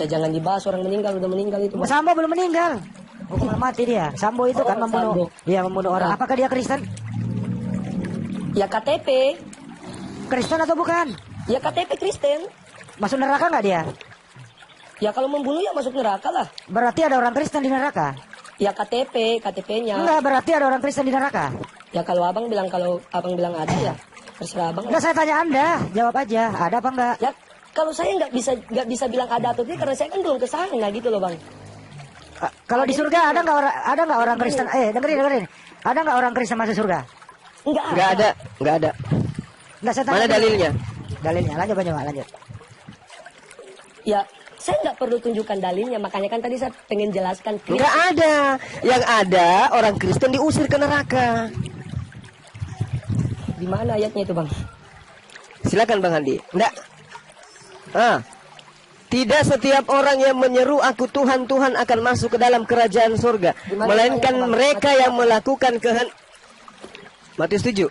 Ya jangan dibahas orang meninggal, udah meninggal itu. Bang. Sambo belum meninggal. Hukuman mati dia. Sambo itu kan membunuh. Sambo. Iya, membunuh orang. Apakah dia Kristen? Ya KTP. Kristen atau bukan? Ya KTP Kristen. Masuk neraka nggak dia? Ya kalau membunuh ya masuk neraka lah. Berarti ada orang Kristen di neraka? Ya KTP-nya. Enggak, berarti ada orang Kristen di neraka. Ya kalau abang bilang ada ya terserah abang. Enggak, saya tanya Anda, jawab aja. Ada apa enggak? Ya kalau saya nggak bisa bilang ada atau tidak karena saya kan belum ke sana gitu loh bang. Kalau di surga ada nggak orang Kristen? Dengerin. Ada nggak orang Kristen masuk surga? Enggak ada. Enggak, saya tanya. Mana dalilnya? Dalilnya, lanjut. Ya saya nggak perlu tunjukkan dalilnya, makanya kan tadi saya pengen jelaskan. Nggak ada. Yang ada orang Kristen diusir ke neraka. Di mana ayatnya itu bang? Silakan Bang Andi. Nggak. Tidak setiap orang yang menyeru aku Tuhan, Tuhan akan masuk ke dalam kerajaan surga. Melainkan mereka yang melakukan Matius 7.